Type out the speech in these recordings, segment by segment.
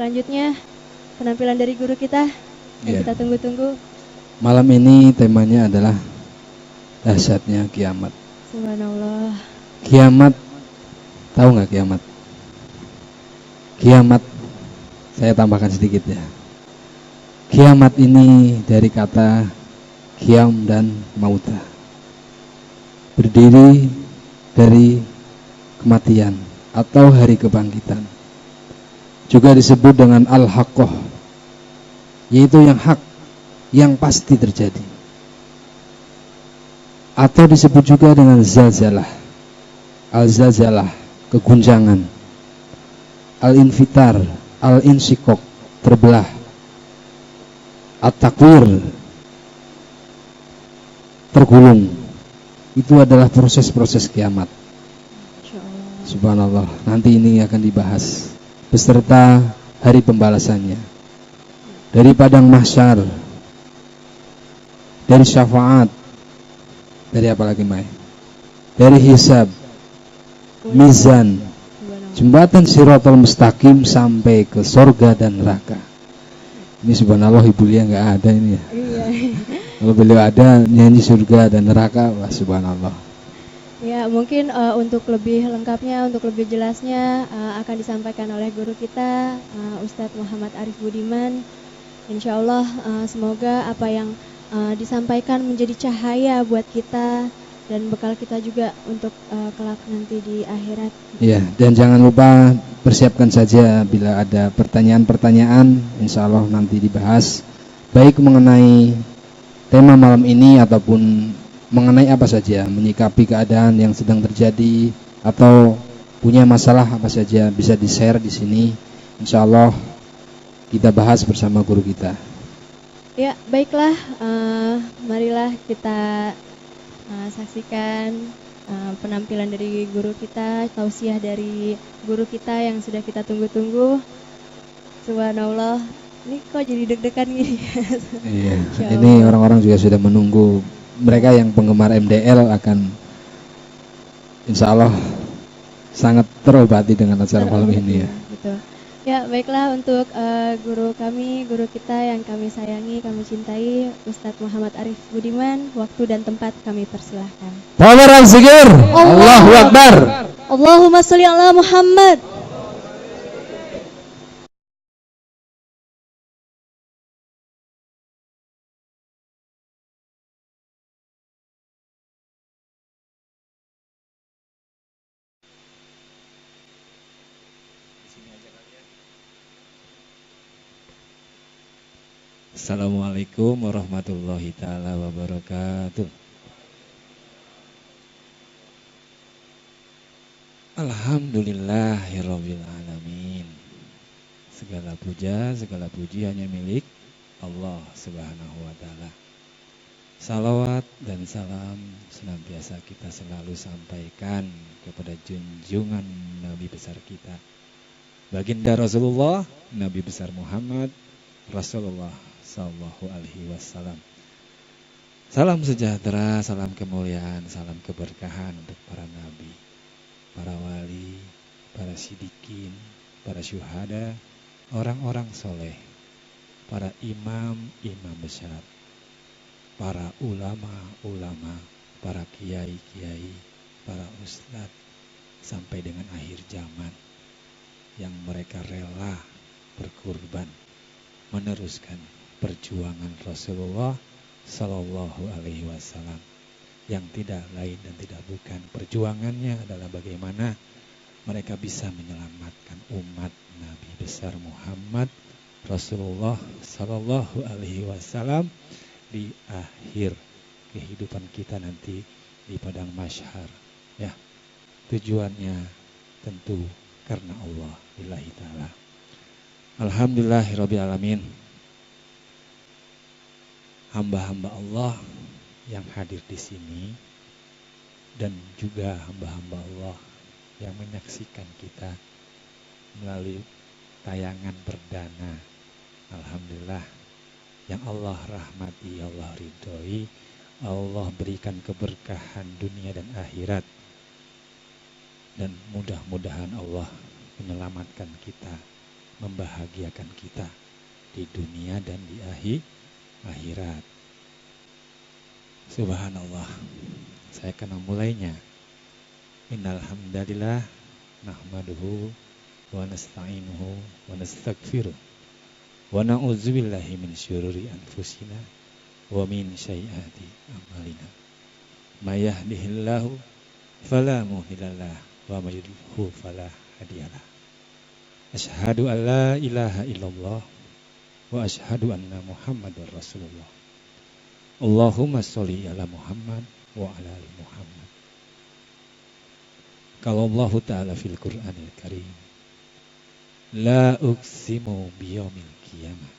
selanjutnya penampilan dari guru kita yang kita tunggu-tunggu. Malam ini temanya adalah dahsyatnya kiamat. Subhanallah. Kiamat, tahu nggak kiamat? Kiamat, saya tambahkan sedikit ya. Kiamat ini dari kata kiam dan mauta, berdiri dari kematian atau hari kebangkitan. Juga disebut dengan al-haqqah, yaitu yang hak, yang pasti terjadi. Atau disebut juga dengan zalzalah. Al-zalzalah, keguncangan. Al-infitar, al-insikok, terbelah. At-takwir, tergulung. Itu adalah proses-proses kiamat. Subhanallah, nanti ini akan dibahas beserta hari pembalasannya. Dari padang mahsyar, dari syafaat, dari apa lagi Mai? Dari hisab, mizan, jembatan Shiratal Mustaqim sampai ke surga dan neraka. Ini subhanallah Ibu Lia nggak ada ini ya. Iya. Kalau beliau ada nyanyi surga dan neraka, wah subhanallah. Ya, mungkin untuk lebih lengkapnya, untuk lebih jelasnya akan disampaikan oleh guru kita, Ustadz Muhammad Arif Budiman. Insya Allah semoga apa yang disampaikan menjadi cahaya buat kita dan bekal kita juga untuk kelak nanti di akhirat. Iya, dan jangan lupa persiapkan saja bila ada pertanyaan-pertanyaan, insya Allah nanti dibahas, baik mengenai tema malam ini ataupun mengenai apa saja, menyikapi keadaan yang sedang terjadi atau punya masalah apa saja bisa di-share di sini. Insya Allah kita bahas bersama guru kita. Ya, baiklah, marilah kita saksikan penampilan dari guru kita, tausiah dari guru kita yang sudah kita tunggu-tunggu. Subhanallah, ini kok jadi deg-degan gini? Iya, ini orang-orang juga sudah menunggu. Mereka yang penggemar MDL akan insya Allah sangat terobati dengan acara malam ini ya. Betul. Ya, baiklah untuk guru kami, guru kita yang kami sayangi, kami cintai, Ustadz Muhammad Arif Budiman, waktu dan tempat kami persilahkan. Power and Zikir, Allahu Akbar. Allahumma sholli ala Muhammad. Assalamualaikum warahmatullahi ta'ala wabarakatuh. Alhamdulillahirabbil alamin. Segala puja, segala puji hanya milik Allah Subhanahu wa taala. Salawat dan salam senantiasa kita selalu sampaikan kepada junjungan Nabi besar kita, Baginda Rasulullah, Nabi besar Muhammad Rasulullah Sallallahu Alaihi Wasallam. Salam sejahtera, salam kemuliaan, salam keberkahan untuk para nabi, para wali, para sidikin, para syuhada, orang-orang soleh, para imam besar, para ulama, para kiai, para ustadz, sampai dengan akhir zaman yang mereka rela berkorban meneruskan perjuangan Rasulullah Sallallahu Alaihi Wasallam, yang tidak lain dan tidak bukan perjuangannya adalah bagaimana mereka bisa menyelamatkan umat Nabi besar Muhammad Rasulullah Sallallahu Alaihi Wasallam di akhir kehidupan kita nanti di padang mahsyar. Ya, tujuannya tentu karena Allah lillahi ta'ala. Alhamdulillahirabbil alamin. Hamba-hamba Allah yang hadir di sini dan juga hamba-hamba Allah yang menyaksikan kita melalui tayangan perdana. Alhamdulillah, yang Allah rahmati, Allah ridhoi, Allah berikan keberkahan dunia dan akhirat, dan mudah-mudahan Allah menyelamatkan kita membahagiakan kita di dunia dan di akhirat. Subhanallah. Saya akan memulainya. Innal hamdalillah nahmaduhu wa nasta'inuhu wa nastaghfiruh wa na'udzubillahi min syururi anfusina wa min sayyiati a'malina. May yahdihillahu fala mudhillalah wa may yudlilhu fala hadiyalah. Asyhadu an la ilaha illallah wa asyhadu anna Muhammadar Rasulullah. Allahumma sholli ala Muhammad wa ala ali Muhammad. Qala Allah Ta'ala fil Qur'anil Karim, la uqsimu biyaumil qiyamah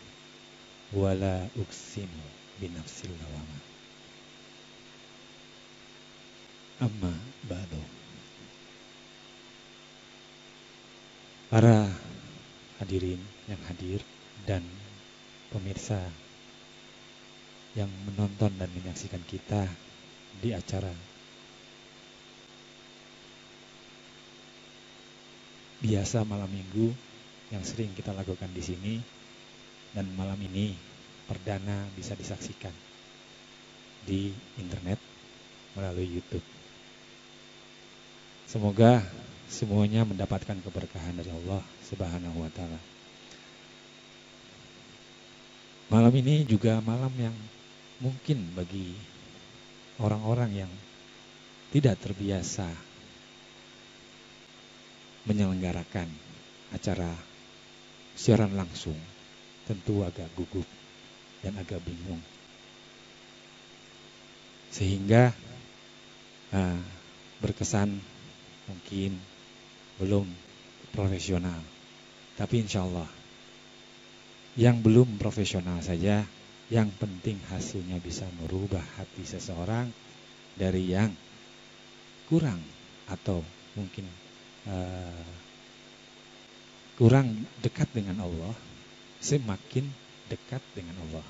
wa la uqsimu binafsil lawamah. Amma ba'du. Para hadirin yang hadir dan pemirsa yang menonton dan menyaksikan kita di acara biasa malam minggu yang sering kita lakukan di sini, dan malam ini perdana bisa disaksikan di internet melalui YouTube. Semoga semuanya mendapatkan keberkahan dari Allah Subhanahu wa Ta'ala. Malam ini juga malam yang mungkin bagi orang-orang yang tidak terbiasa menyelenggarakan acara siaran langsung tentu agak gugup dan agak bingung, sehingga berkesan mungkin belum profesional. Tapi insya Allah yang belum profesional saja, yang penting hasilnya bisa merubah hati seseorang dari yang kurang atau mungkin kurang dekat dengan Allah, semakin dekat dengan Allah.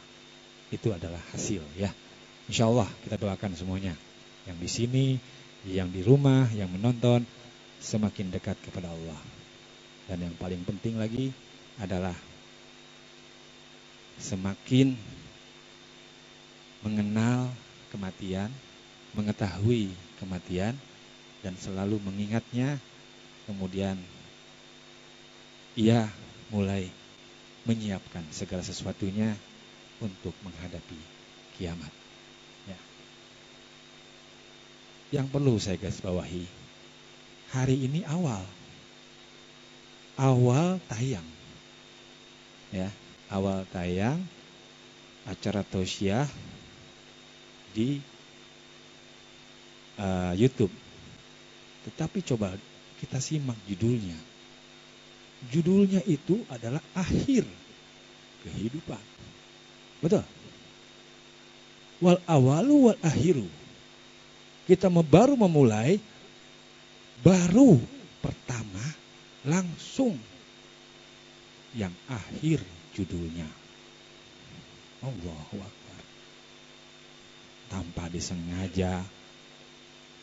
Itu adalah hasil ya. Insya Allah kita doakan semuanya, yang di sini, yang di rumah, yang menonton, semakin dekat kepada Allah. Dan yang paling penting lagi adalah semakin mengenal kematian, mengetahui kematian, dan selalu mengingatnya. Kemudian ia mulai menyiapkan segala sesuatunya untuk menghadapi kiamat ya. Yang perlu saya garis bawahi, hari ini awal tayang ya, awal tayang acara tausiah di YouTube. Tetapi coba kita simak judulnya. Judulnya itu adalah akhir kehidupan. Betul? Wal awalu wal akhiru. Kita baru memulai, baru pertama langsung yang akhir judulnya. Allahu Akbar. Tanpa disengaja,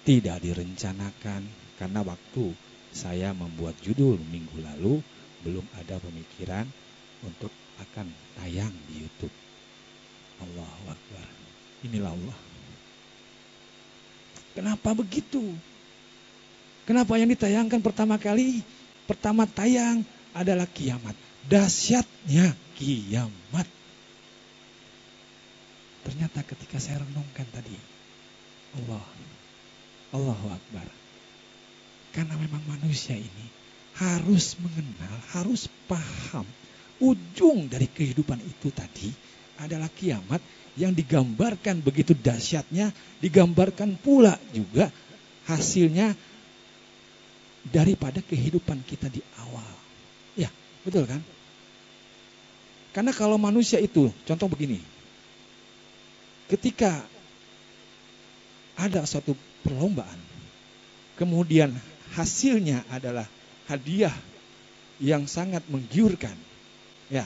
tidak direncanakan, karena waktu saya membuat judul minggu lalu belum ada pemikiran untuk akan tayang di YouTube. Allahu Akbar. Inilah Allah. Kenapa begitu? Kenapa yang ditayangkan pertama tayang adalah kiamat. Dahsyatnya kiamat. Ternyata ketika saya renungkan tadi, Allahu Akbar. Karena memang manusia ini harus mengenal, harus paham ujung dari kehidupan itu tadi adalah kiamat yang digambarkan begitu dahsyatnya, digambarkan pula juga hasilnya daripada kehidupan kita di awal. Ya, betul kan? Karena kalau manusia itu, contoh begini, ketika ada suatu perlombaan, kemudian hasilnya adalah hadiah yang sangat menggiurkan. Ya.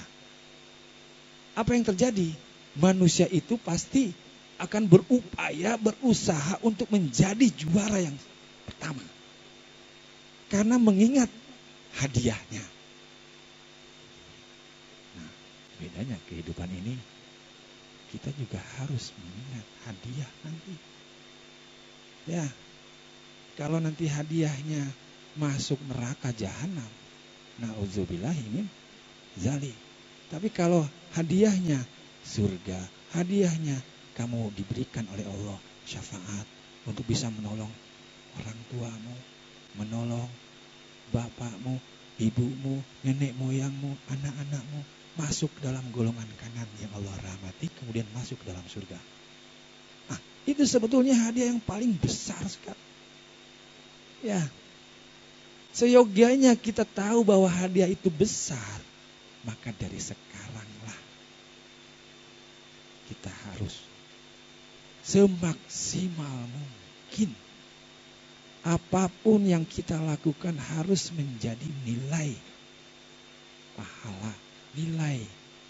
Apa yang terjadi? Manusia itu pasti akan berupaya, berusaha untuk menjadi juara yang pertama. Karena mengingat hadiahnya. adanya kehidupan ini, kita juga harus mengingat hadiah nanti. Ya, kalau nanti hadiahnya masuk neraka jahanam, na'udzubillahi min zalik. Tapi kalau hadiahnya surga, hadiahnya kamu diberikan oleh Allah syafaat untuk bisa menolong orang tuamu, menolong bapakmu, ibumu, nenek moyangmu, anak-anakmu, masuk dalam golongan kanan yang Allah rahmati, kemudian masuk dalam surga. Nah, itu sebetulnya hadiah yang paling besar sekali. Ya, seyogianya kita tahu bahwa hadiah itu besar, maka dari sekaranglah kita harus semaksimal mungkin apapun yang kita lakukan harus menjadi nilai pahala, nilai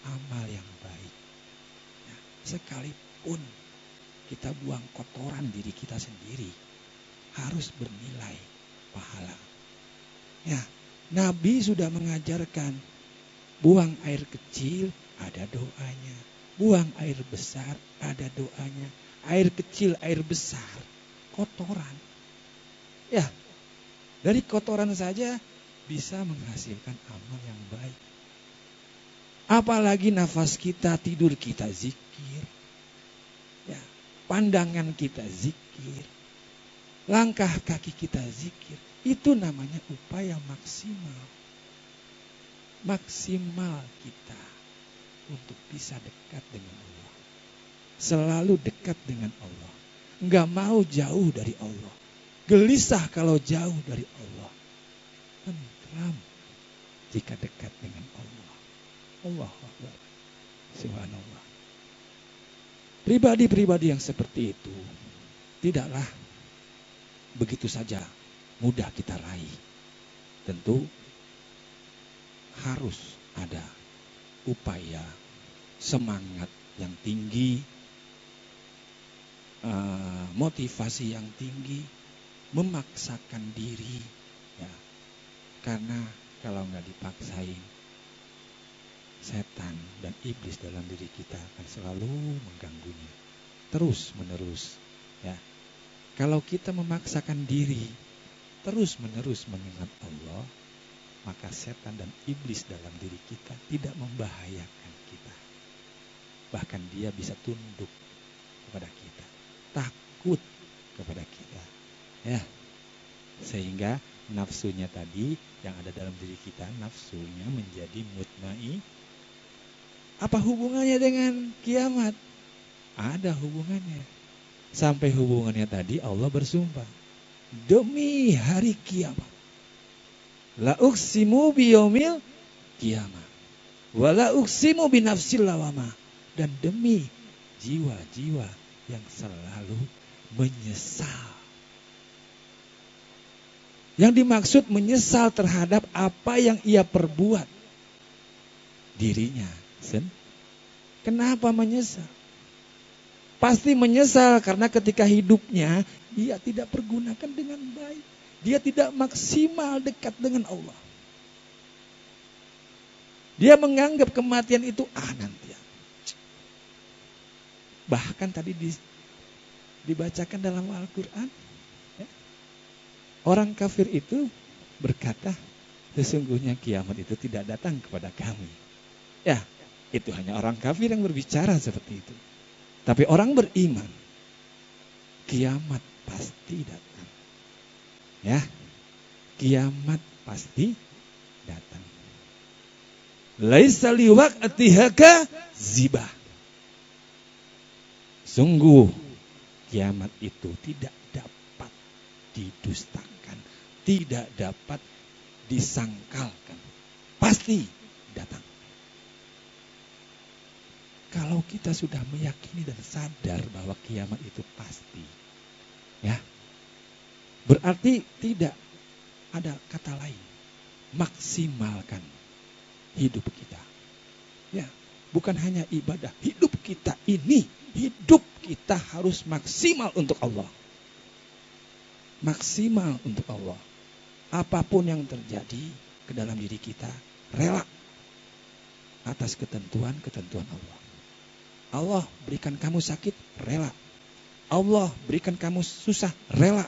amal yang baik. Ya, sekalipun kita buang kotoran diri kita sendiri, harus bernilai pahala. Ya, Nabi sudah mengajarkan, buang air kecil ada doanya, buang air besar ada doanya. Air kecil, air besar, kotoran. Ya, dari kotoran saja bisa menghasilkan amal yang baik. Apalagi nafas kita, tidur kita zikir. Ya, pandangan kita zikir. Langkah kaki kita zikir. Itu namanya upaya maksimal. Maksimal kita untuk bisa dekat dengan Allah. Selalu dekat dengan Allah. Enggak mau jauh dari Allah. Gelisah kalau jauh dari Allah. Tentram jika dekat dengan Allah. Allahu Akbar. Subhanallah. Pribadi-pribadi yang seperti itu tidaklah begitu saja mudah kita raih. Tentu harus ada upaya, semangat yang tinggi, motivasi yang tinggi, memaksakan diri, ya. Karena kalau nggak dipaksain, setan dan iblis dalam diri kita akan selalu mengganggunya, terus menerus, ya. Kalau kita memaksakan diri, terus menerus mengingat Allah, maka setan dan iblis dalam diri kita tidak membahayakan kita. Bahkan dia bisa tunduk kepada kita, takut kepada kita, ya. Sehingga nafsunya tadi yang ada dalam diri kita, nafsunya menjadi mutmain. Apa hubungannya dengan kiamat? Ada hubungannya. Sampai hubungannya tadi Allah bersumpah, demi hari kiamat, la uqsimu biyaumil kiamat, wa la uqsimu binafsil lawamah, dan demi jiwa-jiwa yang selalu menyesal. Yang dimaksud menyesal terhadap apa yang ia perbuat dirinya. Kenapa menyesal? Pasti menyesal karena ketika hidupnya dia tidak pergunakan dengan baik. Dia tidak maksimal dekat dengan Allah. Dia menganggap kematian itu nanti. Bahkan tadi dibacakan dalam Al-Quran, ya, orang kafir itu berkata, sesungguhnya kiamat itu tidak datang kepada kami. Ya, itu hanya orang kafir yang berbicara seperti itu. Tapi orang beriman, kiamat pasti datang. Ya, kiamat pasti datang. Laisa liwaqtiha kazibah. Sungguh kiamat itu tidak dapat didustakan, tidak dapat disangkalkan. Pasti datang. Kalau kita sudah meyakini dan sadar bahwa kiamat itu pasti, ya, berarti tidak ada kata lain, maksimalkan hidup kita. Ya, bukan hanya ibadah, hidup kita ini, hidup kita harus maksimal untuk Allah. Maksimal untuk Allah. Apapun yang terjadi ke dalam diri kita, rela. atas ketentuan-ketentuan Allah. Allah berikan kamu sakit, rela. Allah berikan kamu susah, rela.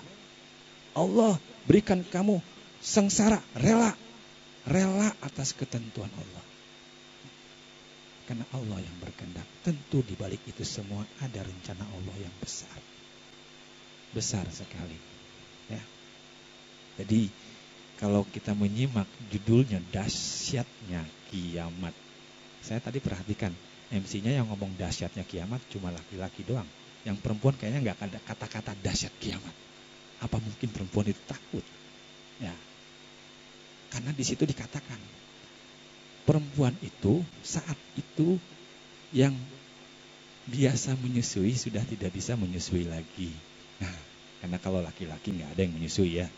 Allah berikan kamu sengsara, rela. Rela atas ketentuan Allah. Karena Allah yang berkehendak. Tentu di balik itu semua ada rencana Allah yang besar. Besar sekali. Ya. Jadi kalau kita menyimak judulnya dahsyatnya kiamat. Saya tadi perhatikan MC-nya yang ngomong dahsyatnya kiamat cuma laki-laki doang. Yang perempuan kayaknya nggak ada kata-kata dahsyat kiamat. Apa mungkin perempuan itu takut? Ya. Karena di situ dikatakan perempuan itu saat itu yang biasa menyusui sudah tidak bisa menyusui lagi. Nah, karena kalau laki-laki nggak ada yang menyusui ya.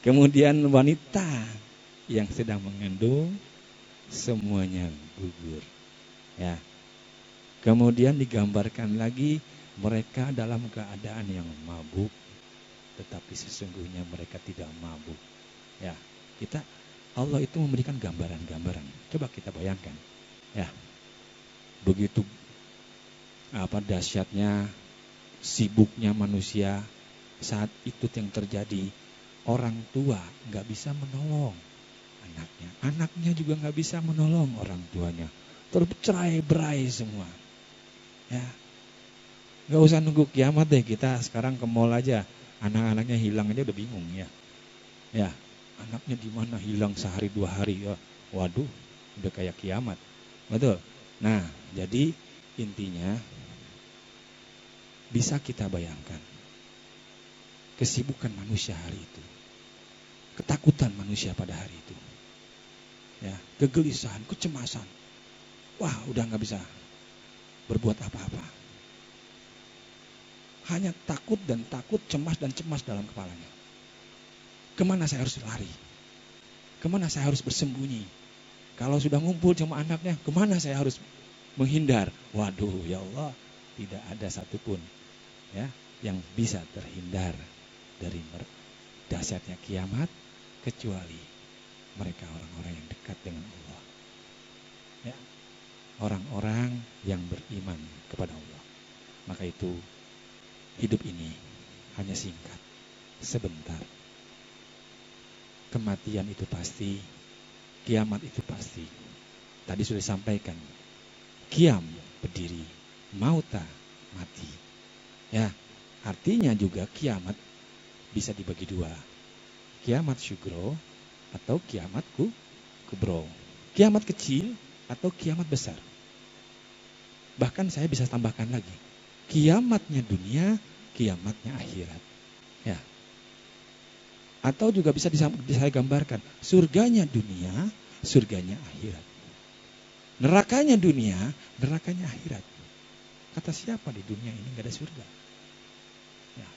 Kemudian wanita yang sedang mengandung semuanya gugur. Ya. Kemudian digambarkan lagi mereka dalam keadaan yang mabuk, tetapi sesungguhnya mereka tidak mabuk. Ya, Allah itu memberikan gambaran-gambaran. Coba kita bayangkan. Ya. Begitu dahsyatnya, sibuknya manusia saat itu yang terjadi, orang tua nggak bisa menolong anaknya. Anaknya juga nggak bisa menolong orang tuanya. Tercerai-berai semua. Ya. Nggak usah nunggu kiamat deh, kita sekarang ke mall aja. Anak-anaknya hilang aja udah bingung ya. Ya, anaknya di mana hilang sehari 2 hari ya. Waduh, udah kayak kiamat. Betul. Nah, jadi intinya bisa kita bayangkan kesibukan manusia hari itu. Ketakutan manusia pada hari itu. Ya, kegelisahan, kecemasan. Wah, udah nggak bisa berbuat apa-apa. Hanya takut dan takut, cemas dan cemas dalam kepalanya. Kemana saya harus lari? Kemana saya harus bersembunyi? Kalau sudah ngumpul sama anaknya, kemana saya harus menghindar? Waduh, ya Allah, tidak ada satupun ya yang bisa terhindar dari dahsyatnya kiamat kecuali mereka orang-orang yang dekat dengan Allah. Ya, orang-orang yang beriman kepada Allah. Maka itu hidup ini hanya singkat, sebentar. Kematian itu pasti, kiamat itu pasti. Tadi sudah disampaikan, kiam berdiri, mauta mati. Ya, artinya juga kiamat bisa dibagi 2. Kiamat syugro atau kiamat kubro. Kiamat kecil atau kiamat besar. Bahkan saya bisa tambahkan lagi. Kiamatnya dunia, kiamatnya akhirat. Ya. Atau juga bisa saya gambarkan, surganya dunia, surganya akhirat. Nerakanya dunia, nerakanya akhirat. Kata siapa di dunia ini nggak ada surga? Ya.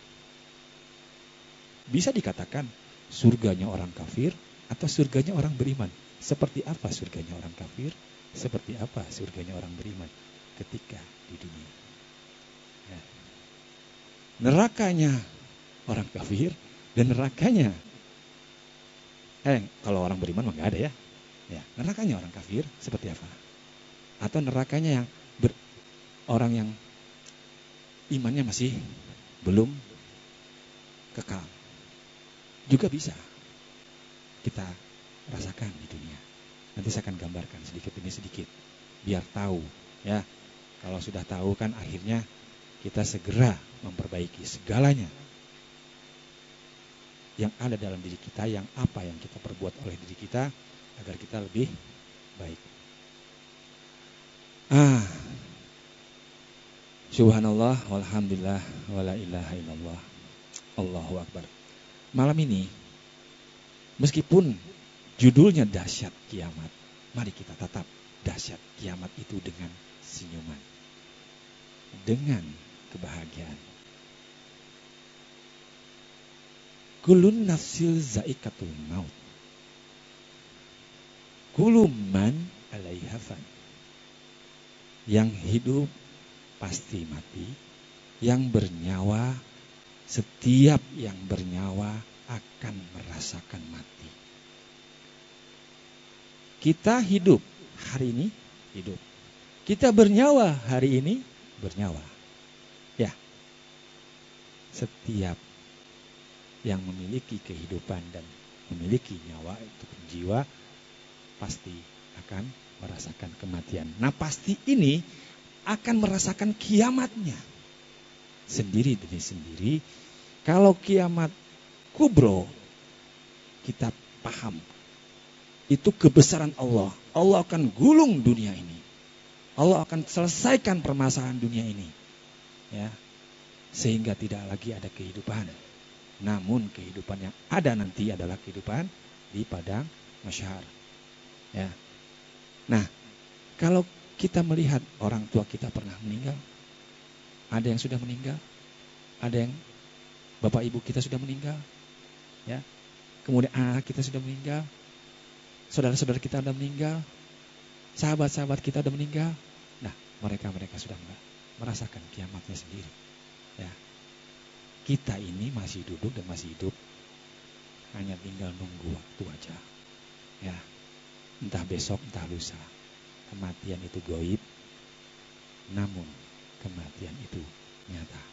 Bisa dikatakan surganya orang kafir atau surganya orang beriman. Seperti apa surganya orang kafir? Seperti apa surganya orang beriman ketika di dunia? Ya. Nerakanya orang kafir dan nerakanya kalau orang beriman mah nggak ada ya. Ya, nerakanya orang kafir seperti apa? Atau nerakanya yang orang yang imannya masih belum kekal. Juga bisa kita rasakan di dunia. Nanti saya akan gambarkan sedikit demi sedikit biar tahu ya. Kalau sudah tahu kan akhirnya kita segera memperbaiki segalanya yang ada dalam diri kita, yang apa yang kita perbuat oleh diri kita agar kita lebih baik. Subhanallah walhamdulillah wala ilaha illallah. Allahu akbar. Malam ini meskipun judulnya dahsyat kiamat, mari kita tatap dahsyat kiamat itu dengan senyuman, dengan kebahagiaan. Kulun nafsil zaikatul maut. Kullu man 'alaiha fan. Yang hidup pasti mati, yang bernyawa, setiap yang bernyawa akan merasakan mati. Kita hidup hari ini, hidup. Kita bernyawa hari ini, bernyawa. Ya. Setiap yang memiliki kehidupan dan memiliki nyawa itu jiwa pasti akan merasakan kematian. Nah, pasti ini akan merasakan kiamatnya sendiri demi sendiri. Kalau kiamat kubro kita paham, itu kebesaran Allah. Allah akan gulung dunia ini. Allah akan selesaikan permasalahan dunia ini. Ya. Sehingga tidak lagi ada kehidupan. Namun kehidupan yang ada nanti adalah kehidupan di padang mahsyar. Ya. Nah, kalau kita melihat orang tua kita pernah meninggal, ada yang sudah meninggal, ada yang bapak ibu kita sudah meninggal, ya. Kemudian anak kita sudah meninggal, saudara-saudara kita sudah meninggal, sahabat-sahabat kita sudah meninggal. Nah, mereka sudah merasakan kiamatnya sendiri. Ya. Kita ini masih duduk dan masih hidup, hanya tinggal nunggu waktu aja. Ya. Entah besok, entah lusa. Kematian itu gaib, namun kematian itu nyata.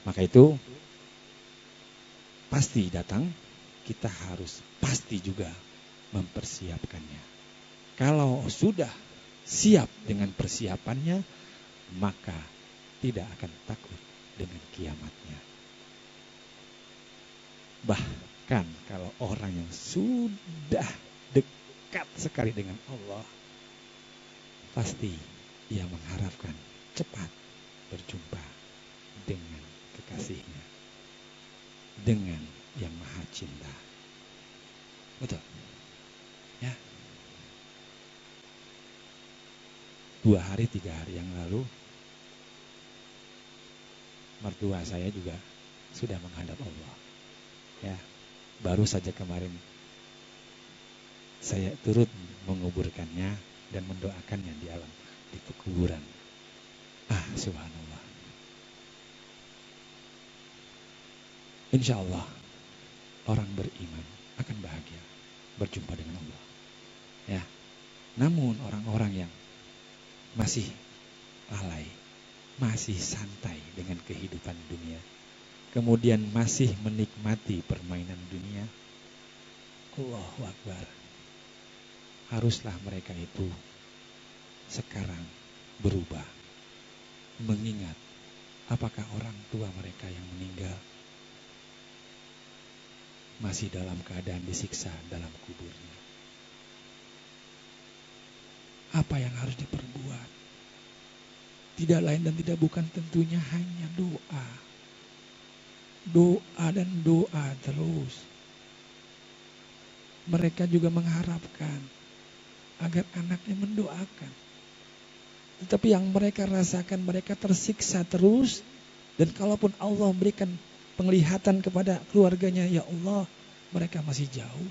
Maka itu pasti datang, kita harus pasti juga mempersiapkannya. Kalau sudah siap dengan persiapannya, maka tidak akan takut dengan kiamatnya. Bahkan kalau orang yang sudah dekat sekali dengan Allah, pasti ia mengharapkan cepat berjumpa dengan kekasihnya, dengan yang maha cinta. Betul? Ya. 2 hari 3 hari yang lalu, mertua saya juga sudah menghadap Allah. Ya, baru saja kemarin saya turut menguburkannya dan mendoakannya di alam di kuburan. Subhanallah. Insya Allah orang beriman akan bahagia berjumpa dengan Allah. Ya, namun orang-orang yang masih lalai, masih santai dengan kehidupan dunia, kemudian masih menikmati permainan dunia, Allahu Akbar, haruslah mereka itu sekarang berubah, mengingat apakah orang tua mereka yang meninggal masih dalam keadaan disiksa dalam kuburnya. Apa yang harus diperbuat? Tidak lain dan tidak bukan tentunya hanya doa. Doa dan doa terus. Mereka juga mengharapkan agar anaknya mendoakan. Tetapi yang mereka rasakan, mereka tersiksa terus. Dan kalaupun Allah memberikan penglihatan kepada keluarganya, ya Allah, mereka masih jauh.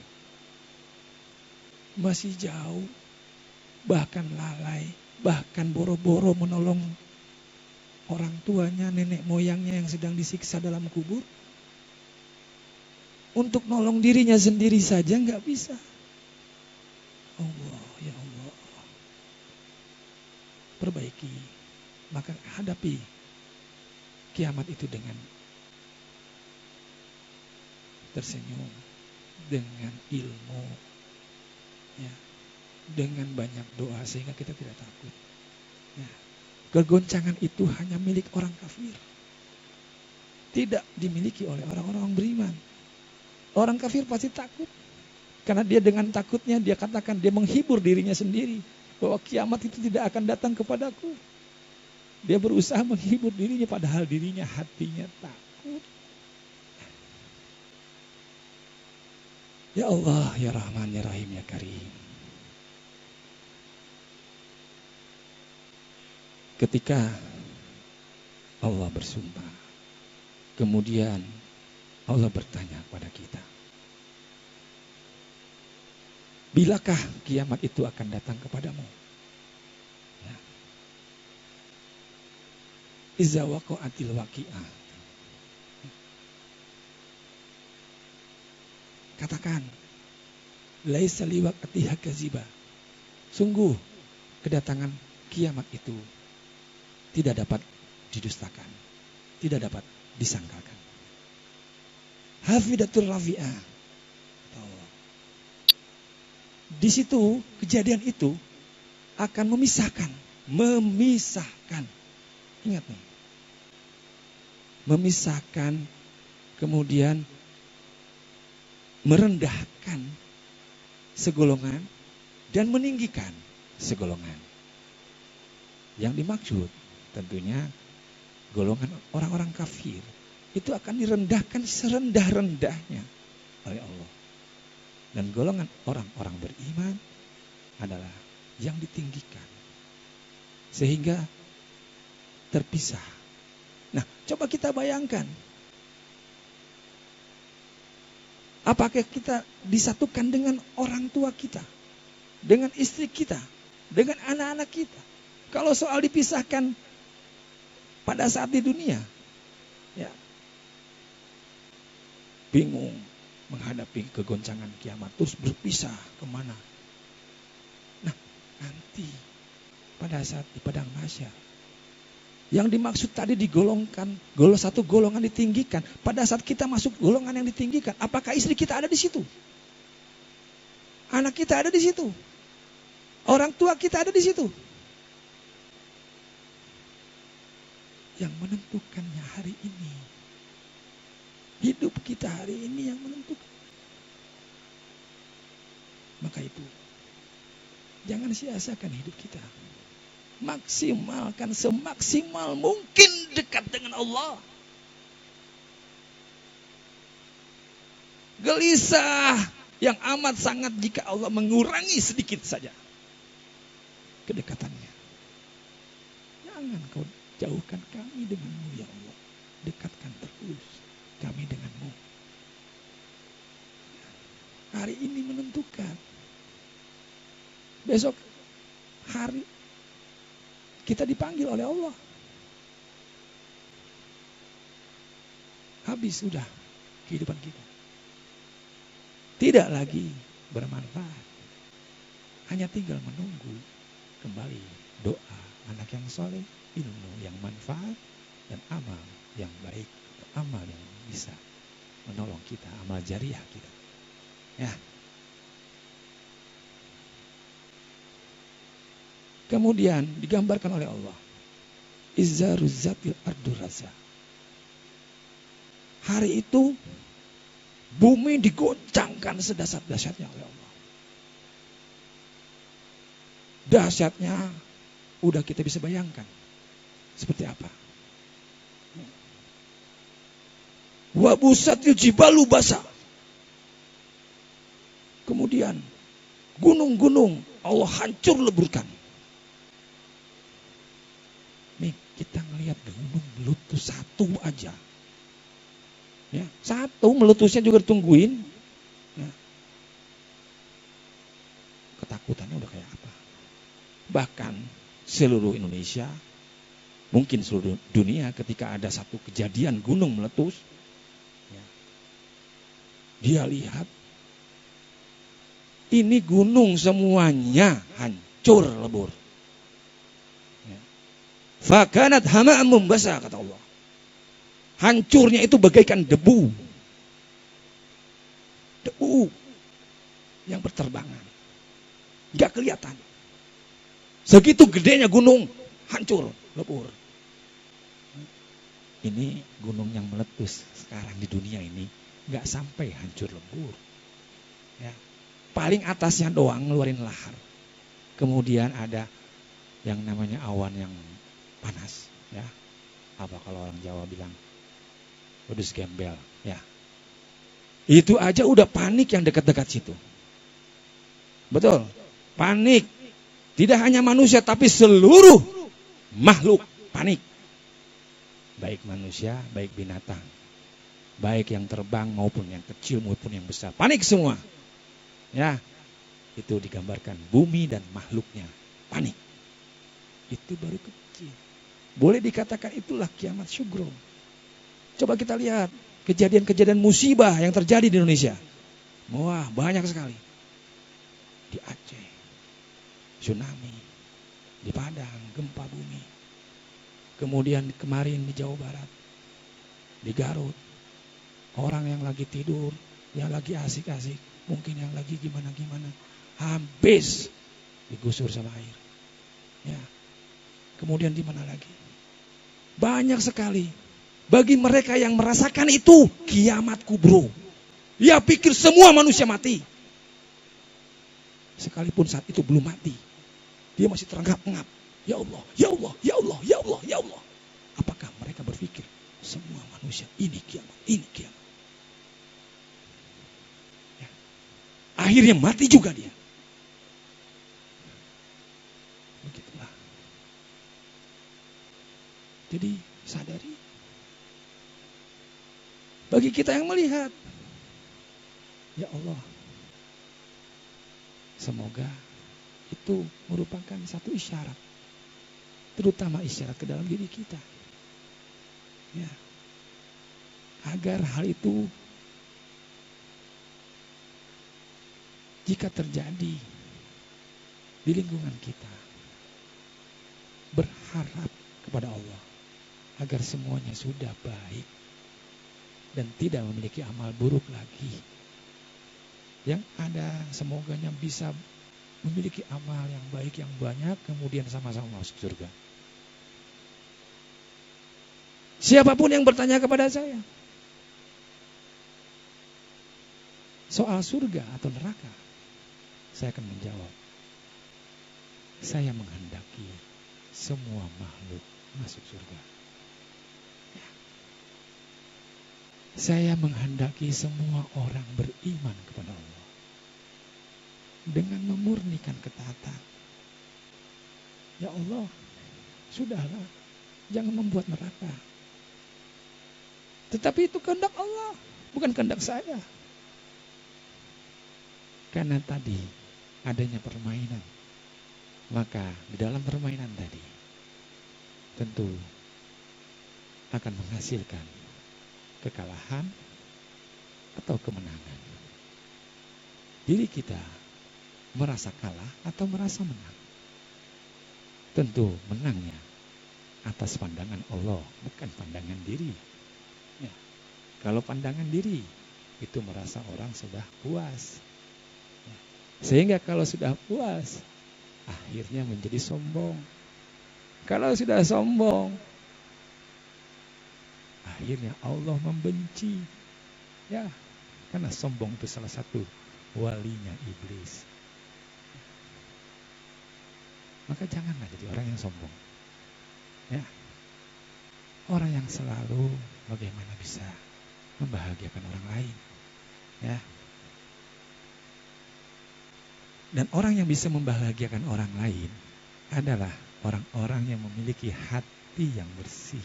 Masih jauh. Bahkan lalai, bahkan boro-boro menolong orang tuanya, nenek moyangnya yang sedang disiksa dalam kubur. Untuk nolong dirinya sendiri saja nggak bisa. Allah, ya Allah. Perbaiki, maka hadapi kiamat itu dengan tersenyum, dengan ilmu, ya, dengan banyak doa sehingga kita tidak takut. Ya. Kegoncangan itu hanya milik orang kafir, tidak dimiliki oleh orang-orang beriman. Orang kafir pasti takut, karena dia dengan takutnya dia katakan, dia menghibur dirinya sendiri bahwa kiamat itu tidak akan datang kepadaku. Dia berusaha menghibur dirinya padahal dirinya hatinya takut. Ya Allah, ya Rahman, ya Rahim, ya Karim. Ketika Allah bersumpah, kemudian Allah bertanya kepada kita, bilakah kiamat itu akan datang kepadamu? Ya. Iza waqa'atil waqi'ah. Katakan, Laisa liwaqtiha kaziba. Sungguh kedatangan kiamat itu tidak dapat didustakan, tidak dapat disangkalkan. Hafidatul rafi'ah. Di situ kejadian itu akan memisahkan. Ingat nih. Memisahkan, kemudian merendahkan segolongan dan meninggikan segolongan. Yang dimaksud tentunya golongan orang-orang kafir itu akan direndahkan serendah-rendahnya oleh Allah. Dan golongan orang-orang beriman adalah yang ditinggikan sehingga terpisah. Nah, coba kita bayangkan, apakah kita disatukan dengan orang tua kita, dengan istri kita, dengan anak-anak kita? Kalau soal dipisahkan pada saat di dunia, ya bingung menghadapi kegoncangan kiamat, terus berpisah kemana? Nah, nanti pada saat di padang mahsyar, yang dimaksud tadi digolongkan, satu golongan ditinggikan. Pada saat kita masuk golongan yang ditinggikan, apakah istri kita ada di situ? Anak kita ada di situ? Orang tua kita ada di situ? Yang menentukannya hari ini, hidup kita hari ini yang menentukan. Maka itu, jangan sia-siakan hidup kita. Maksimalkan semaksimal mungkin dekat dengan Allah. Gelisah yang amat sangat jika Allah mengurangi sedikit saja kedekatannya. Jangan kau jauhkan kami denganmu ya Allah. Dekatkan terus kami denganmu. Hari ini menentukan. Besok hari kita dipanggil oleh Allah. Habis sudah kehidupan kita. Tidak lagi bermanfaat. Hanya tinggal menunggu kembali doa anak yang soleh, ilmu yang manfaat, dan amal yang baik, amal yang bisa menolong kita, amal jariah kita. Ya. Kemudian digambarkan oleh Allah, Izzaruz zatil ardur raza. Hari itu bumi digoncangkan sedahsyat-dahsyatnya oleh Allah. Dahsyatnya udah kita bisa bayangkan seperti apa. Wa busatil jibalu basa. Kemudian gunung-gunung Allah hancur leburkan. Nih kita ngelihat gunung meletus satu aja. Ya, satu meletusnya juga ditungguin. Ya. Ketakutannya udah kayak apa? Bahkan seluruh Indonesia, mungkin seluruh dunia ketika ada satu kejadian gunung meletus, ya, dia lihat ini gunung semuanya hancur lebur. Fakanat hama'an mumbasa, kata Allah. Hancurnya itu bagaikan debu. Debu yang berterbangan. Gak kelihatan. Segitu gedenya gunung, hancur, lebur. Ini gunung yang meletus sekarang di dunia ini gak sampai hancur lebur. Ya. Paling atasnya doang ngeluarin lahar. Kemudian ada yang namanya awan yang panas, ya. Apa kalau orang Jawa bilang wedus gembel, ya. Itu aja udah panik yang dekat-dekat situ. Betul, panik. Tidak hanya manusia tapi seluruh makhluk panik. Baik manusia, baik binatang. Baik yang terbang maupun yang kecil maupun yang besar. Panik semua. Ya. Itu digambarkan bumi dan makhluknya panik. Itu baru kecil. Boleh dikatakan itulah kiamat syugro. Coba kita lihat kejadian-kejadian musibah yang terjadi di Indonesia. Wah, banyak sekali. tsunami di Padang, gempa bumi. Kemudian kemarin di Jawa Barat, di Garut, orang yang lagi tidur, yang lagi asik-asik, mungkin yang lagi gimana-gimana, habis digusur sama air. Ya. Kemudian di mana lagi? Banyak sekali. Bagi mereka yang merasakan itu kiamat kubro. Dia pikir semua manusia mati. Sekalipun saat itu belum mati, dia masih terengap-engap. Ya Allah, ya Allah, ya Allah, ya Allah, ya Allah. Apakah mereka berpikir semua manusia ini kiamat, ini kiamat? Ya. Akhirnya mati juga dia. Begitulah. Jadi sadari. Bagi kita yang melihat, ya Allah, semoga itu merupakan satu isyarat, terutama isyarat ke dalam diri kita, ya, agar hal itu jika terjadi di lingkungan kita, berharap kepada Allah agar semuanya sudah baik dan tidak memiliki amal buruk lagi. Yang ada semoganya bisa memiliki amal yang baik yang banyak, kemudian sama-sama masuk surga. Siapapun yang bertanya kepada saya soal surga atau neraka, saya akan menjawab, saya menghendaki semua makhluk masuk surga. Saya menghendaki semua orang beriman kepada Allah dengan memurnikan ketaatan. Ya Allah, sudahlah, jangan membuat neraka. Tetapi itu kehendak Allah, bukan kehendak saya. Karena tadi adanya permainan, maka di dalam permainan tadi tentu akan menghasilkan kekalahan atau kemenangan. Diri kita merasa kalah atau merasa menang. Tentu menangnya atas pandangan Allah, bukan pandangan diri. Ya. Kalau pandangan diri itu merasa orang sudah puas. Ya. Sehingga kalau sudah puas, akhirnya menjadi sombong. Kalau sudah sombong, akhirnya Allah membenci. Ya, karena sombong itu salah satu walinya iblis. Maka janganlah jadi orang yang sombong. Ya. Orang yang selalu bagaimana bisa membahagiakan orang lain. Ya. Dan orang yang bisa membahagiakan orang lain adalah orang-orang yang memiliki hati yang bersih.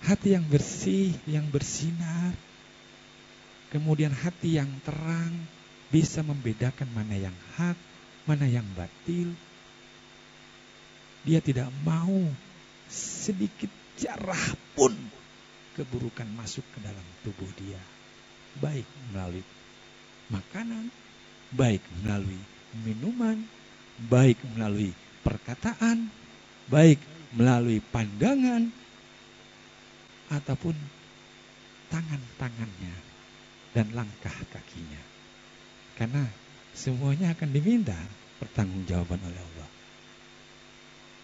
Hati yang bersih, yang bersinar, kemudian hati yang terang, bisa membedakan mana yang hak, mana yang batil. Dia tidak mau sedikit jarah pun keburukan masuk ke dalam tubuh dia. Baik melalui makanan, baik melalui minuman, baik melalui perkataan, baik melalui pandangan, ataupun tangan-tangannya dan langkah kakinya. Karena semuanya akan diminta pertanggungjawaban oleh Allah.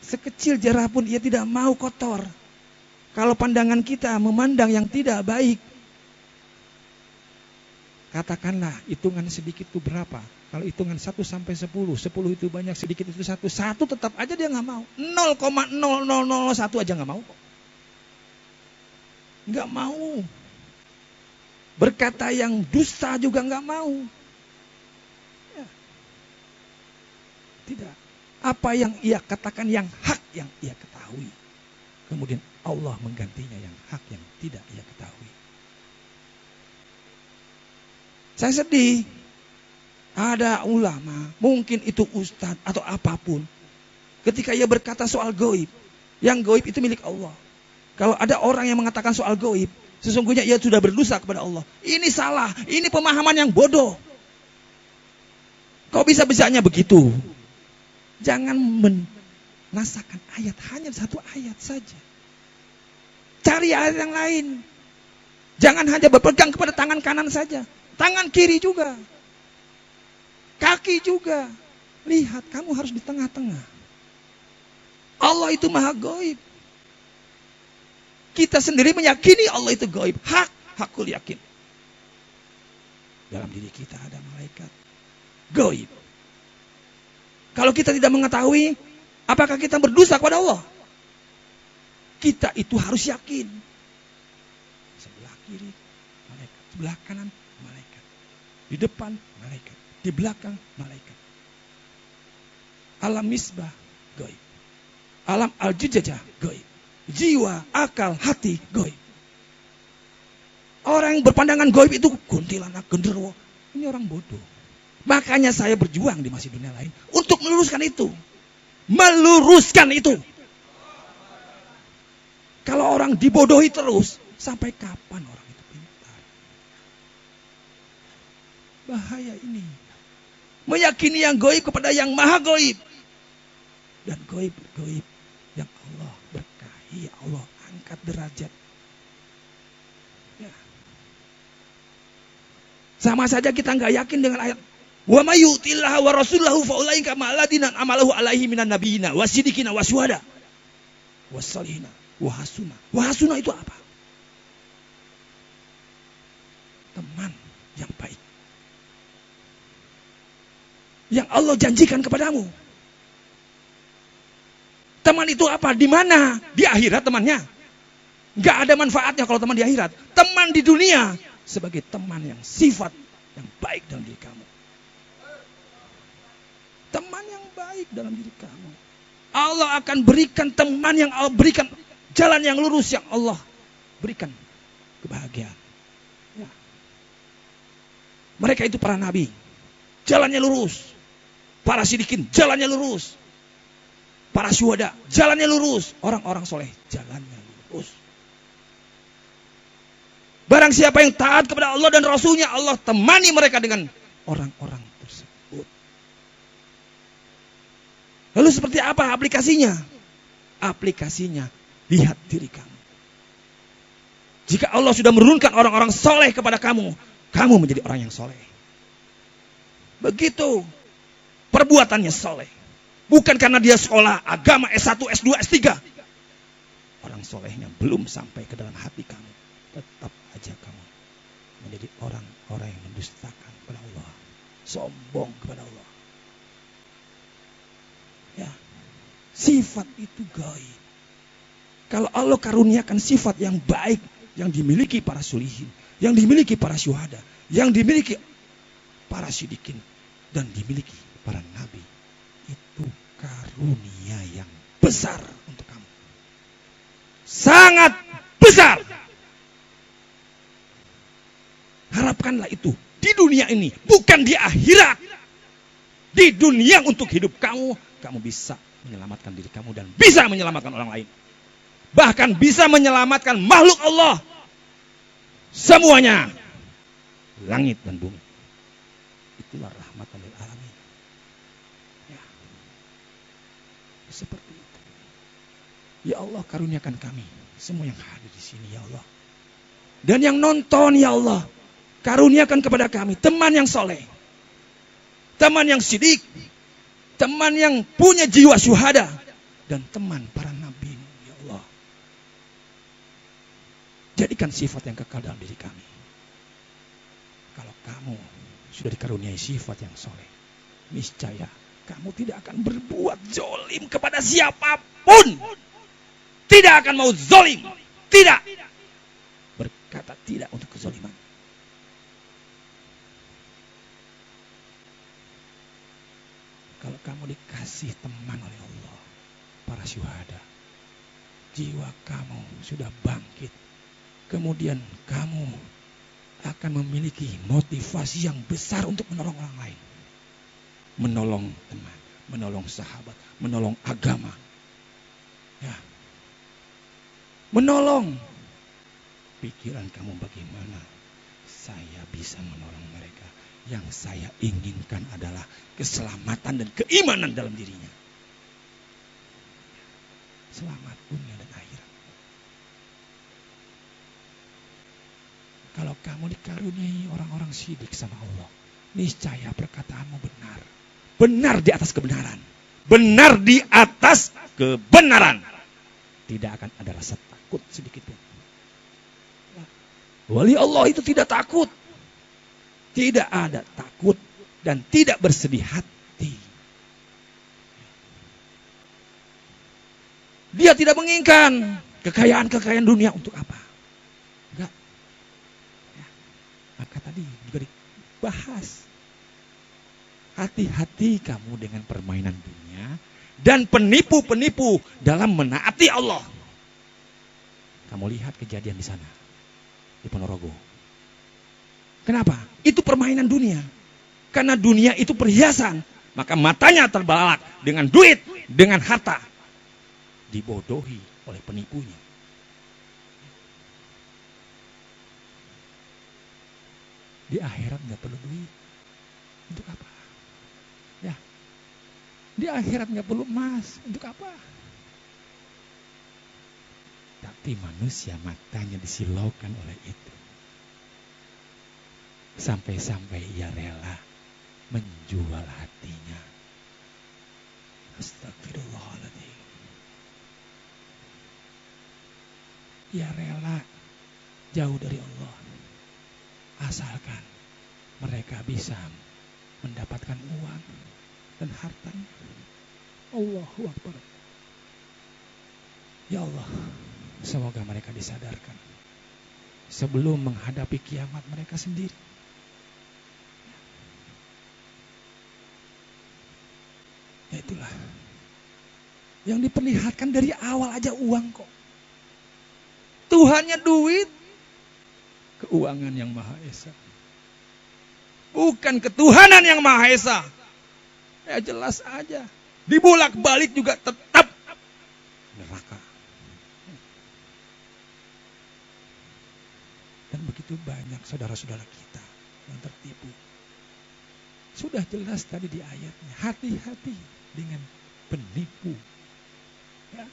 Sekecil jarah pun ia tidak mau kotor. Kalau pandangan kita memandang yang tidak baik, katakanlah hitungan sedikit itu berapa? Kalau hitungan 1 sampai 10, 10 itu banyak, sedikit itu 1, 1 tetap aja dia nggak mau. 0,0001 aja nggak mau kok. Nggak mau. Berkata yang dusta juga nggak mau. Ya. Tidak. Apa yang ia katakan yang hak yang ia ketahui. Kemudian Allah menggantinya yang hak yang tidak ia ketahui. Saya sedih. Ada ulama, mungkin itu ustadz atau apapun. Ketika ia berkata soal gaib. Yang gaib itu milik Allah. Kalau ada orang yang mengatakan soal gaib, sesungguhnya ia sudah berdosa kepada Allah. Ini salah, ini pemahaman yang bodoh. Kok bisa-bisanya begitu? Jangan menasakan ayat, hanya satu ayat saja. Cari ayat yang lain. Jangan hanya berpegang kepada tangan kanan saja. Tangan kiri juga. Kaki juga. Lihat, kamu harus di tengah-tengah. Allah itu maha gaib. Kita sendiri meyakini Allah itu gaib. Hakul yakin. Dalam diri kita ada malaikat gaib. Kalau kita tidak mengetahui, apakah kita berdosa kepada Allah? Kita itu harus yakin. Sebelah kiri malaikat, sebelah kanan malaikat, di depan malaikat, di belakang malaikat. Alam misbah gaib, alam al-jujajah gaib, jiwa, akal, hati gaib. Orang yang berpandangan gaib itu kuntilanak, genderuwo, ini orang bodoh. Makanya saya berjuang di masih dunia lain untuk meluruskan itu. Meluruskan itu. Kalau orang dibodohi terus, sampai kapan orang itu pintar? Bahaya ini. Meyakini yang gaib kepada yang maha gaib. Dan gaib yang Allah berkahi, Allah angkat derajat. Ya. Sama saja kita nggak yakin dengan ayat wa may yutillaha wa rasulahu fa ulaika ma alladina amalahu alaihi minan nabiyina wasidikina wasyuhada wassalihina wa hasuna. Wa hasuna itu apa? Teman yang baik. Yang Allah janjikan kepadamu. Teman itu apa? Di mana? Di akhirat temannya. Nggak ada manfaatnya kalau teman di akhirat. Teman di dunia sebagai teman yang sifat yang baik dalam diri kamu. Teman yang baik dalam diri kamu. Allah akan berikan teman yang Allah berikan jalan yang lurus yang Allah berikan kebahagiaan. Ya. Mereka itu para nabi. Jalannya lurus. Para sidikin jalannya lurus. Para syuhada jalannya lurus. Orang-orang soleh jalannya lurus. Barang siapa yang taat kepada Allah dan Rasulnya, Allah temani mereka dengan orang-orang tersebut. Lalu seperti apa aplikasinya? Aplikasinya, lihat diri kamu. Jika Allah sudah menurunkan orang-orang soleh kepada kamu, kamu menjadi orang yang soleh. Begitu perbuatannya soleh. Bukan karena dia sekolah agama S1, S2, S3. Orang solehnya belum sampai ke dalam hati kamu. Tetap aja kamu menjadi orang-orang yang mendustakan kepada Allah. Sombong kepada Allah. Ya, sifat itu gaib. Kalau Allah karuniakan sifat yang baik yang dimiliki para sulihin, yang dimiliki para syuhada, yang dimiliki para sidikin, dan dimiliki para nabi, itu karunia yang besar untuk kamu. Sangat besar. Harapkanlah itu di dunia ini, bukan di akhirat. Di dunia untuk hidup kamu, kamu bisa menyelamatkan diri kamu dan bisa menyelamatkan orang lain. Bahkan bisa menyelamatkan makhluk Allah. Semuanya. Langit dan bumi. Itulah rahmatan lil alamin. Ya. Seperti itu. Ya Allah, karuniakan kami semua yang hadir di sini ya Allah. Dan yang nonton ya Allah, karuniakan kepada kami teman yang soleh. Teman yang sidik. Teman yang punya jiwa syuhada. Dan teman para nabi ya Allah. Jadikan sifat yang kekal dalam diri kami. Kalau kamu sudah dikaruniai sifat yang soleh, niscaya kamu tidak akan berbuat zolim kepada siapapun. Tidak akan mau zolim. Tidak. Berkata tidak untuk kezoliman. Kalau kamu dikasih teman oleh Allah, para syuhada, jiwa kamu sudah bangkit. Kemudian kamu akan memiliki motivasi yang besar untuk menolong orang lain. Menolong teman, menolong sahabat, menolong agama. Ya. Menolong. Pikiran kamu bagaimana saya bisa menolong mereka Yang saya inginkan adalah keselamatan dan keimanan dalam dirinya. Selamat dunia dan akhirat. Kalau kamu dikaruniai orang-orang syidik sama Allah, niscaya perkataanmu benar. Benar di atas kebenaran. Benar di atas kebenaran. Tidak akan ada rasa takut sedikit pun. Wali Allah itu tidak takut. Tidak ada takut dan tidak bersedih hati. Dia tidak menginginkan kekayaan-kekayaan dunia untuk apa? Enggak. Ya. Maka tadi juga dibahas. Hati-hati kamu dengan permainan dunia dan penipu-penipu dalam menaati Allah. Kamu lihat kejadian di sana, di Ponorogo. Kenapa? Itu permainan dunia. Karena dunia itu perhiasan, maka matanya terbelalak dengan duit, dengan harta. Dibodohi oleh penipunya. Di akhirat nggak perlu duit. Untuk apa? Ya. Di akhirat nggak perlu emas. Untuk apa? Tapi manusia matanya disilaukan oleh itu. Sampai-sampai ia rela menjual hatinya. Astagfirullahaladzim. Ia rela jauh dari Allah. Asalkan mereka bisa mendapatkan uang dan hartanya. Allahu Akbar. Ya Allah, semoga mereka disadarkan sebelum menghadapi kiamat mereka sendiri. Ya itulah yang diperlihatkan dari awal aja uang kok. Tuhannya duit, keuangan yang Maha Esa. Bukan ketuhanan yang Maha Esa. Ya jelas aja. Dibolak-balik juga tetap neraka. Dan begitu banyak saudara-saudara kita yang tertipu. Sudah jelas tadi di ayatnya. Hati-hati dengan penipu. Ya.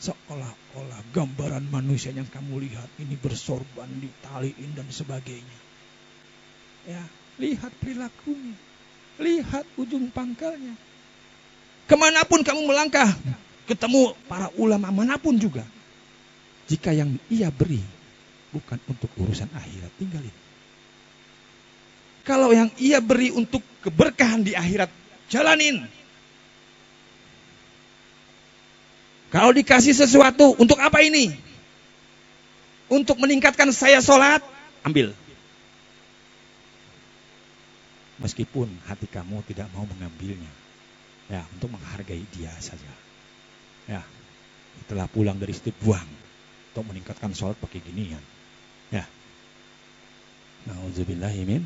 Seolah-olah gambaran manusia yang kamu lihat ini bersorban, ditaliin dan sebagainya. Ya, lihat perilakunya. Lihat ujung pangkalnya. Kemanapun kamu melangkah, ketemu para ulama manapun juga. Jika yang ia beri bukan untuk urusan akhirat, tinggalin. Kalau yang ia beri untuk keberkahan di akhirat, jalanin. Kalau dikasih sesuatu, untuk apa ini? Untuk meningkatkan saya sholat, ambil. Meskipun hati kamu tidak mau mengambilnya. Ya, untuk menghargai dia saja. Ya, setelah pulang dari situ buang. Untuk meningkatkan sholat pakai ginian. Ya. Nauzubillahimin.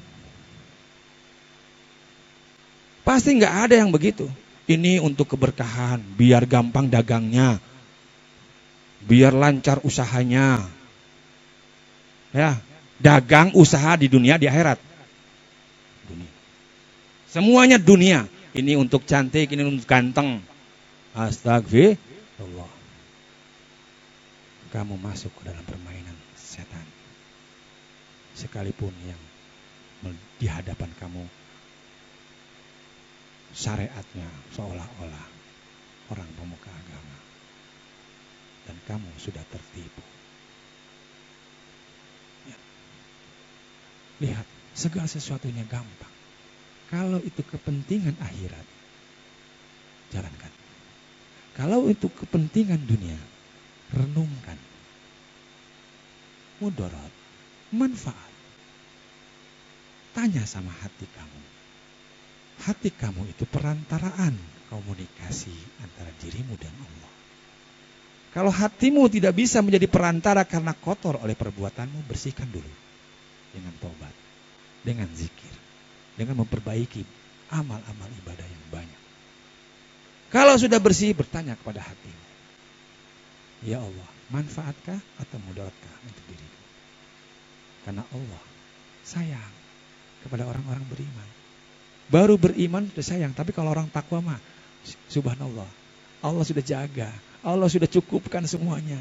Pasti nggak ada yang begitu. Ini untuk keberkahan, biar gampang dagangnya, biar lancar usahanya. Ya, dagang usaha di dunia, di akhirat. Dunia. Semuanya dunia. Ini untuk cantik, ini untuk ganteng. Astagfirullah. Kamu masuk ke dalam permainan setan. Sekalipun yang di hadapan kamu syariatnya seolah-olah orang pemuka agama. Dan kamu sudah tertipu. Ya. Lihat, segala sesuatunya gampang. Kalau itu kepentingan akhirat, jalankan. Kalau itu kepentingan dunia, renungkan. Mudarat, manfaat. Tanya sama hati kamu. Hati kamu itu perantaraan komunikasi antara dirimu dan Allah. Kalau hatimu tidak bisa menjadi perantara karena kotor oleh perbuatanmu, bersihkan dulu. Dengan tobat, dengan zikir, dengan memperbaiki amal-amal ibadah yang banyak. Kalau sudah bersih, bertanya kepada hatimu. Ya Allah, manfaatkah atau mudaratkah untuk diriku? Karena Allah sayang kepada orang-orang beriman. Baru beriman sudah sayang, tapi kalau orang takwa mah subhanallah. Allah sudah jaga, Allah sudah cukupkan semuanya.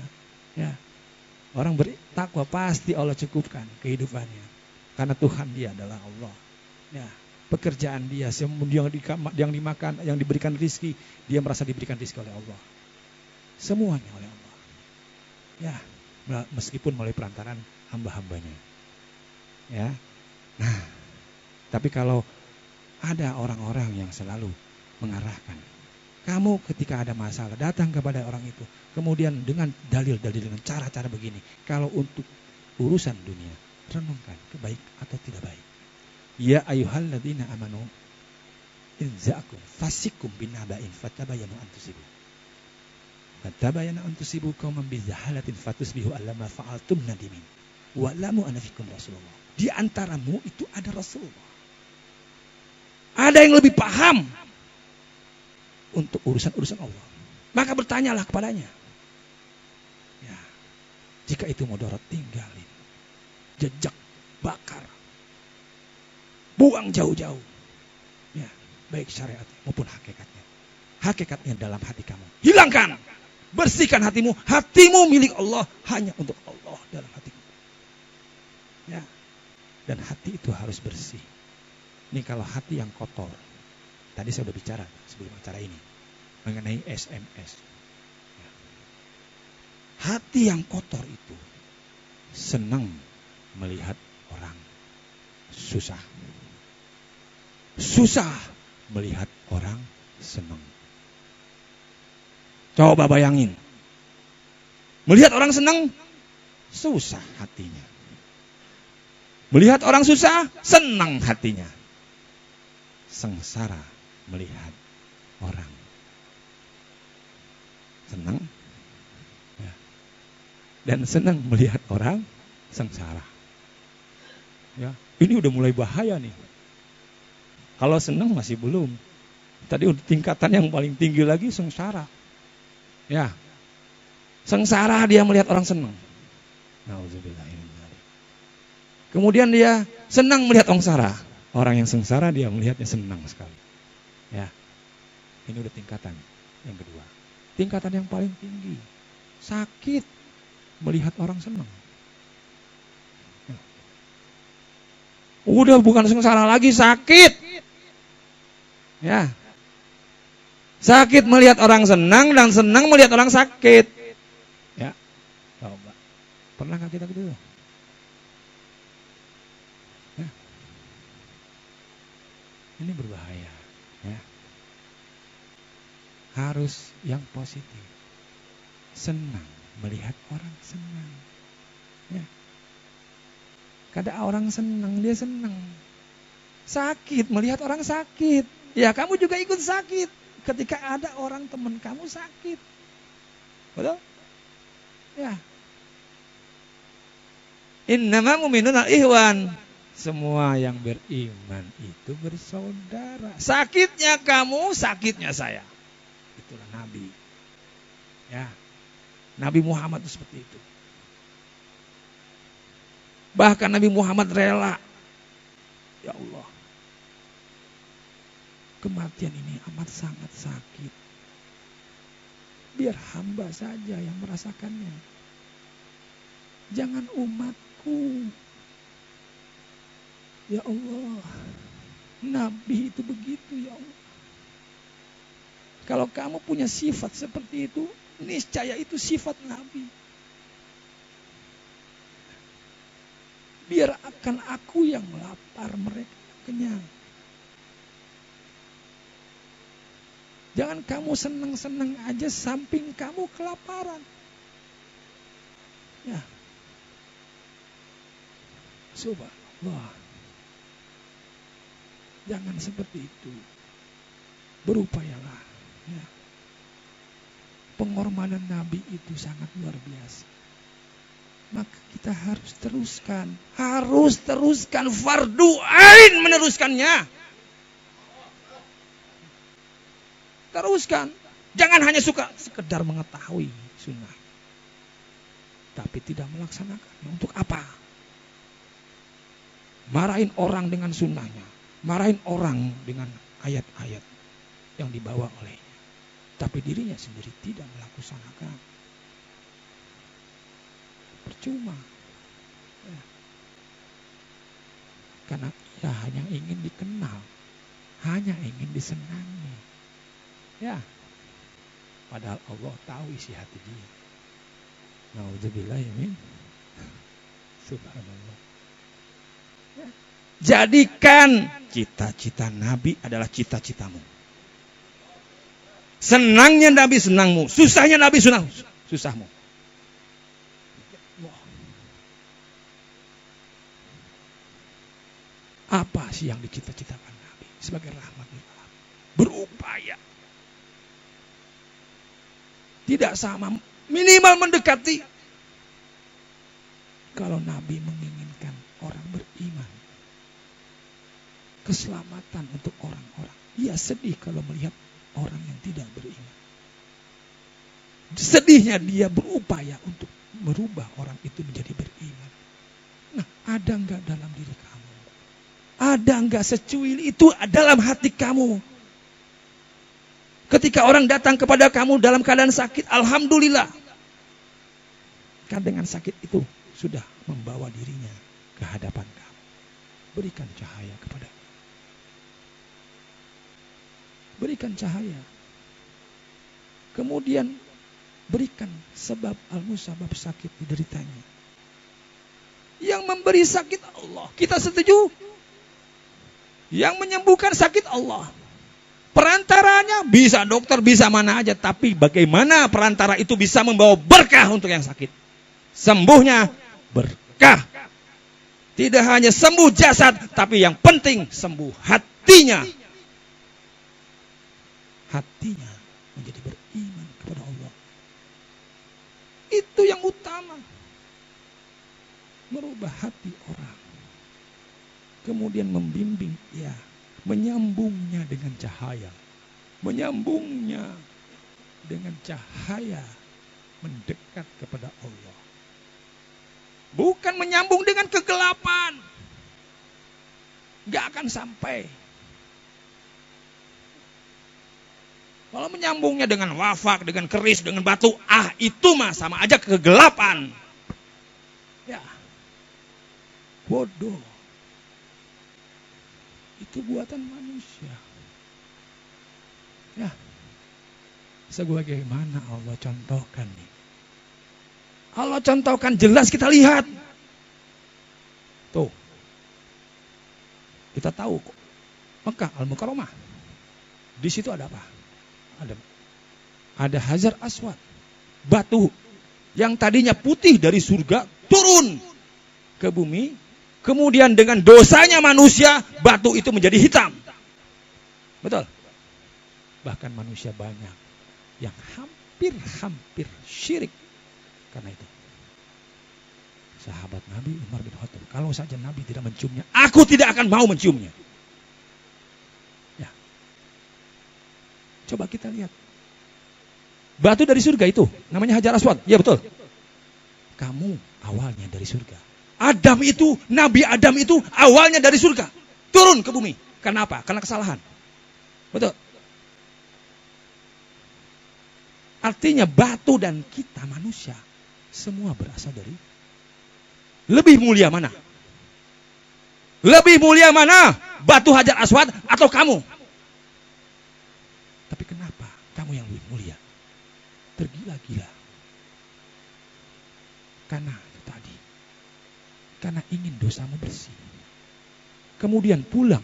Ya. Orang bertakwa pasti Allah cukupkan kehidupannya. Karena Tuhan dia adalah Allah. Ya. Pekerjaan dia, yang dimakan, yang diberikan rizki, dia merasa diberikan rizki oleh Allah. Semuanya oleh Allah. Ya, meskipun melalui perantaran hamba-hambanya. Ya. Nah, tapi kalau ada orang-orang yang selalu mengarahkan, kamu ketika ada masalah datang kepada orang itu, kemudian dengan dalil-dalil, dengan cara-cara begini, kalau untuk urusan dunia, renungkan baik atau tidak baik. Ya ayyuhalladzina amanu in za'akum fasikum binaba'in fatabayanu an tusibu. Fatabayanu an tusibu qauman bizahalatin fatusbihu ala ma fa'altum nadimin. Wa lamu anna fikum Rasulullah. Di antaramu itu ada Rasulullah. Ada yang lebih paham untuk urusan-urusan Allah. Maka bertanyalah kepadanya. Ya. Jika itu mudarat, tinggalin. Jejak, bakar. Buang jauh-jauh. Ya, baik syariat maupun hakikatnya. Hakikatnya dalam hati kamu. Hilangkan. Bersihkan hatimu. Hatimu milik Allah. Hanya untuk Allah dalam hatimu. Ya. Dan hati itu harus bersih. Ini kalau hati yang kotor. Tadi saya sudah bicara sebelum acara ini. Mengenai SMS. Ya. Hati yang kotor itu senang melihat orang susah. Susah melihat orang senang. Coba bayangin. Melihat orang senang, susah hatinya. Melihat orang susah, senang hatinya. Sengsara melihat orang senang. Ya. Dan senang melihat orang sengsara. Ya, ini udah mulai bahaya nih. Kalau senang masih belum. Tadi udah tingkatan yang paling tinggi lagi sengsara. Ya. Sengsara dia melihat orang senang. Nauzubillah. Kemudian dia senang melihat orang sengsara. Orang yang sengsara dia melihatnya senang sekali. Ya. Ini udah tingkatan yang kedua. Tingkatan yang paling tinggi. Sakit melihat orang senang. Ya. Udah bukan sengsara lagi, sakit. Ya. Sakit melihat orang senang dan senang melihat orang sakit. Ya. Coba. Pernahkah kita gitu? Ya. Ini berbahaya, ya. Harus yang positif. Senang melihat orang senang. Ya. Kadang orang senang, dia senang. Sakit melihat orang sakit. Ya, kamu juga ikut sakit ketika ada orang teman kamu sakit. Betul? Ya. Innama mu'minun al-ikhwan. Semua yang beriman itu bersaudara. Sakitnya kamu, sakitnya saya. Itulah Nabi. Ya. Nabi Muhammad itu seperti itu. Bahkan Nabi Muhammad rela. Ya Allah. Kematian ini amat sangat sakit. Biar hamba saja yang merasakannya. Jangan umatku. Ya Allah. Nabi itu begitu ya Allah. Kalau kamu punya sifat seperti itu, niscaya itu sifat Nabi. Biar akan aku yang lapar, mereka kenyang. Jangan kamu senang-senang aja samping kamu kelaparan. Ya. Subhanallah. Jangan seperti itu. Berupayalah. Ya. Pengorbanan Nabi itu sangat luar biasa. Maka kita harus teruskan. Harus teruskan. Fardu ain meneruskannya. Teruskan. Jangan hanya suka sekedar mengetahui sunnah. Tapi tidak melaksanakannya. Untuk apa? Marahin orang dengan sunnahnya. Marahin orang dengan ayat-ayat yang dibawa olehnya. Tapi dirinya sendiri tidak melaksanakan. Percuma. Ya. Karena ia hanya ingin dikenal. Hanya ingin disenangi. Ya. Padahal Allah tahu isi hati dia. Nauzubillah min. Subhanallah. Ya. Jadikan cita-cita Nabi adalah cita-citamu. Senangnya Nabi senangmu, susahnya Nabi susahmu. Apa sih yang dicita-citakan Nabi sebagai rahmat lil alamin? Berupaya. Tidak sama, minimal mendekati. Kalau Nabi menginginkan orang beriman, keselamatan untuk orang-orang, ia sedih kalau melihat orang yang tidak beriman. Sedihnya dia berupaya untuk merubah orang itu menjadi beriman. Nah, ada enggak dalam diri kamu? Ada enggak secuil itu dalam hati kamu? Ketika orang datang kepada kamu dalam keadaan sakit, alhamdulillah. Kan dengan sakit itu sudah membawa dirinya ke hadapan kamu. Berikan cahaya kepada dia. Berikan cahaya. Kemudian berikan sebab al-musabab sakit dideritanya. Yang memberi sakit Allah. Kita setuju? Yang menyembuhkan sakit Allah. Perantaranya bisa dokter, bisa mana aja. Tapi bagaimana perantara itu bisa membawa berkah untuk yang sakit. Sembuhnya berkah. Tidak hanya sembuh jasad, tapi yang penting sembuh hatinya. Hatinya menjadi beriman kepada Allah. Itu yang utama. Merubah hati orang. Kemudian membimbing dia. Menyambungnya dengan cahaya. Menyambungnya dengan cahaya. Mendekat kepada Allah. Bukan menyambung dengan kegelapan. Gak akan sampai. Kalau menyambungnya dengan wafak, dengan keris, dengan batu, itu mah sama aja kegelapan. Ya. Bodoh. Itu buatan manusia. Ya. Sebagaimana Allah contohkan nih. Allah contohkan jelas kita lihat. Tuh. Kita tahu kok. Mekah Al-Mukarramah. Di situ ada apa? Ada Hajar Aswad. Batu yang tadinya putih dari surga turun ke bumi. Kemudian dengan dosanya manusia, batu itu menjadi hitam. Betul. Bahkan manusia banyak yang hampir syirik karena itu. Sahabat Nabi Umar bin Khattab, kalau saja Nabi tidak menciumnya, aku tidak akan mau menciumnya. Ya. Coba kita lihat. Batu dari surga itu, namanya Hajar Aswad. Ya betul. Kamu awalnya dari surga. Nabi Adam itu awalnya dari surga. Turun ke bumi. Kenapa? Karena kesalahan. Betul. Artinya batu dan kita manusia semua berasal dari. Lebih mulia mana? Lebih mulia mana? Batu Hajar Aswad atau kamu? Tapi kenapa kamu yang lebih mulia? Tergila-gila. Karena itu tadi. Karena ingin dosamu bersih. Kemudian pulang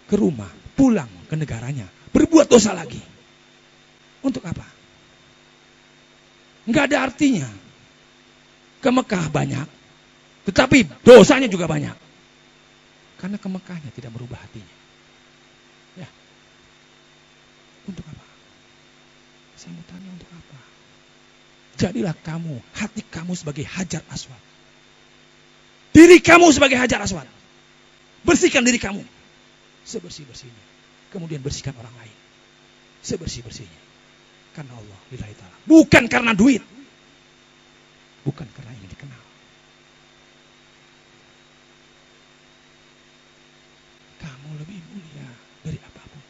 ke rumah, pulang ke negaranya, berbuat dosa lagi. Untuk apa? Enggak ada artinya. Ke Mekah banyak, tetapi dosanya juga banyak. Karena ke Mekahnya tidak merubah hatinya. Ya. Untuk apa? Saya mau tanya untuk apa? Jadilah kamu, hati kamu sebagai Hajar Aswad. Diri kamu sebagai Hajar Aswad. Bersihkan diri kamu. Sebersih-bersihnya. Kemudian bersihkan orang lain. Sebersih-bersihnya. Karena Allah lillahi ta'ala. Bukan karena duit. Bukan karena ingin dikenal. dari apapun.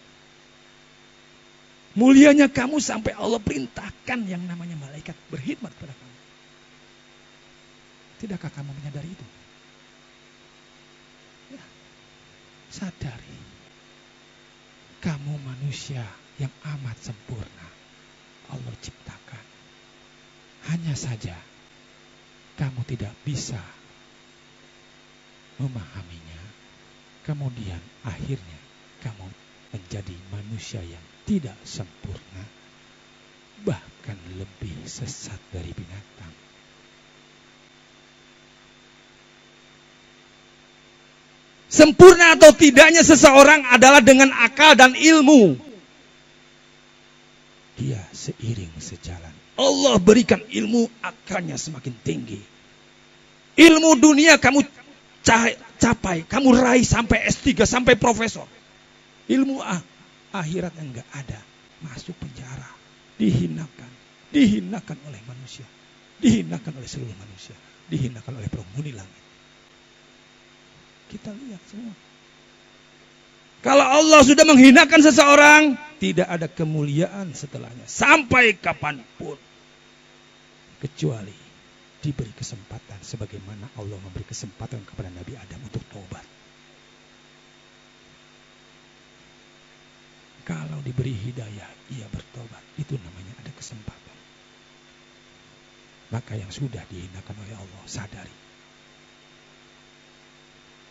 Mulianya kamu sampai Allah perintahkan yang namanya malaikat berkhidmat kepada kamu. Tidakkah kamu menyadari itu? Ya, sadari. Kamu manusia yang amat sempurna. Allah ciptakan. Hanya saja kamu tidak bisa memahaminya. Kemudian akhirnya kamu menjadi manusia yang tidak sempurna. Bahkan lebih sesat dari binatang. Sempurna atau tidaknya seseorang adalah dengan akal dan ilmu. Dia seiring sejalan. Allah berikan ilmu, akalnya semakin tinggi. Ilmu dunia kamu capai, kamu raih sampai S3, sampai profesor. Ilmu akhirat yang enggak ada, masuk penjara, dihinakan oleh manusia, dihinakan oleh seluruh manusia, dihinakan oleh penghuni langit. Kita lihat semua. Kalau Allah sudah menghinakan seseorang, tidak ada kemuliaan setelahnya. Sampai kapanpun. Kecuali diberi kesempatan. Sebagaimana Allah memberi kesempatan kepada Nabi Adam untuk taubat. Kalau diberi hidayah, ia bertobat. Itu namanya ada kesempatan. Maka yang sudah dihinakan oleh Allah, sadari.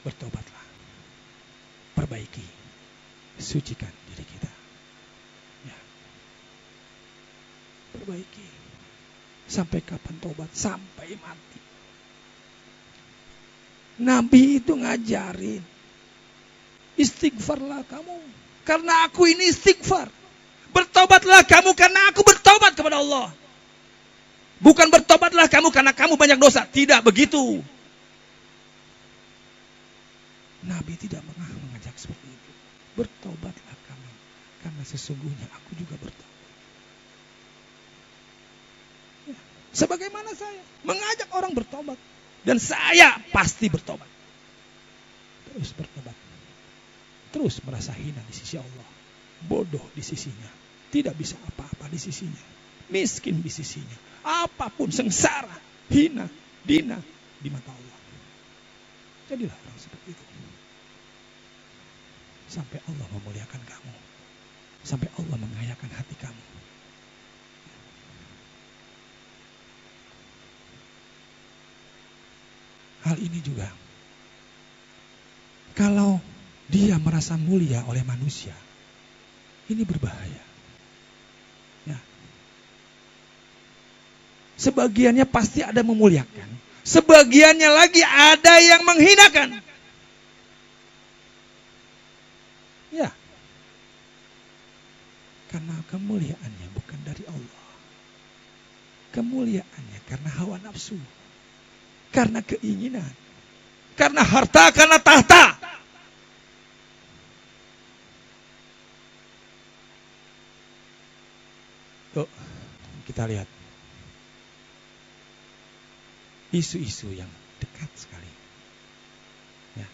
Bertobatlah. Perbaiki. Sucikan diri kita. Ya. Perbaiki. Sampai kapan tobat? Sampai mati. Nabi itu ngajarin. Istighfarlah kamu. Karena aku ini istighfar. Bertobatlah kamu karena aku bertobat kepada Allah. Bukan bertobatlah kamu karena kamu banyak dosa. Tidak begitu. Nabi tidak pernah mengajak seperti itu. Bertobatlah kamu. Karena sesungguhnya aku juga bertobat. Ya, sebagaimana saya mengajak orang bertobat. Dan saya pasti bertobat. Terus bertobat. Terus merasa hina di sisi Allah. Bodoh di sisinya. Tidak bisa apa-apa di sisinya. Miskin di sisinya. Apapun sengsara. Hina. Dina di mata Allah. Jadilah orang seperti itu. Sampai Allah memuliakan kamu. Sampai Allah mengayakan hati kamu. Hal ini juga. Kalau dia merasa mulia oleh manusia. Ini berbahaya. Ya. Sebagiannya pasti ada memuliakan. Sebagiannya lagi ada yang menghinakan. Ya. Karena kemuliaannya bukan dari Allah. Kemuliaannya karena hawa nafsu. Karena keinginan. Karena harta, karena tahta. Tuh, kita lihat. Isu-isu yang dekat sekali. Ya.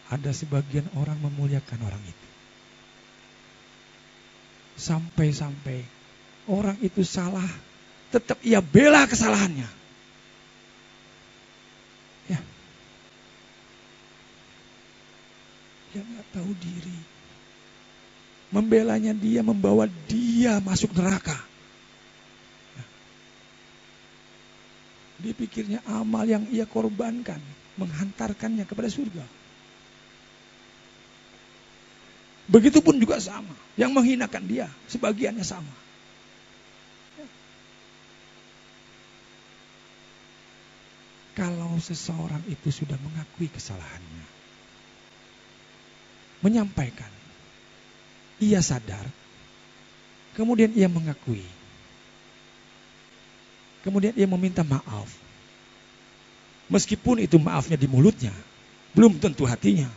Ada sebagian orang memuliakan orang itu. Sampai-sampai orang itu salah, tetap ia bela kesalahannya. Ya. Dia nggak tahu diri. Membelanya dia membawa dia masuk neraka. Ya. Dia pikirnya amal yang ia korbankan menghantarkannya kepada surga. Begitupun juga sama. Yang menghinakan dia, sebagiannya sama. Ya. Kalau seseorang itu sudah mengakui kesalahannya, menyampaikan, ia sadar, kemudian ia mengakui, kemudian ia meminta maaf. Meskipun itu maafnya di mulutnya, belum tentu hatinya.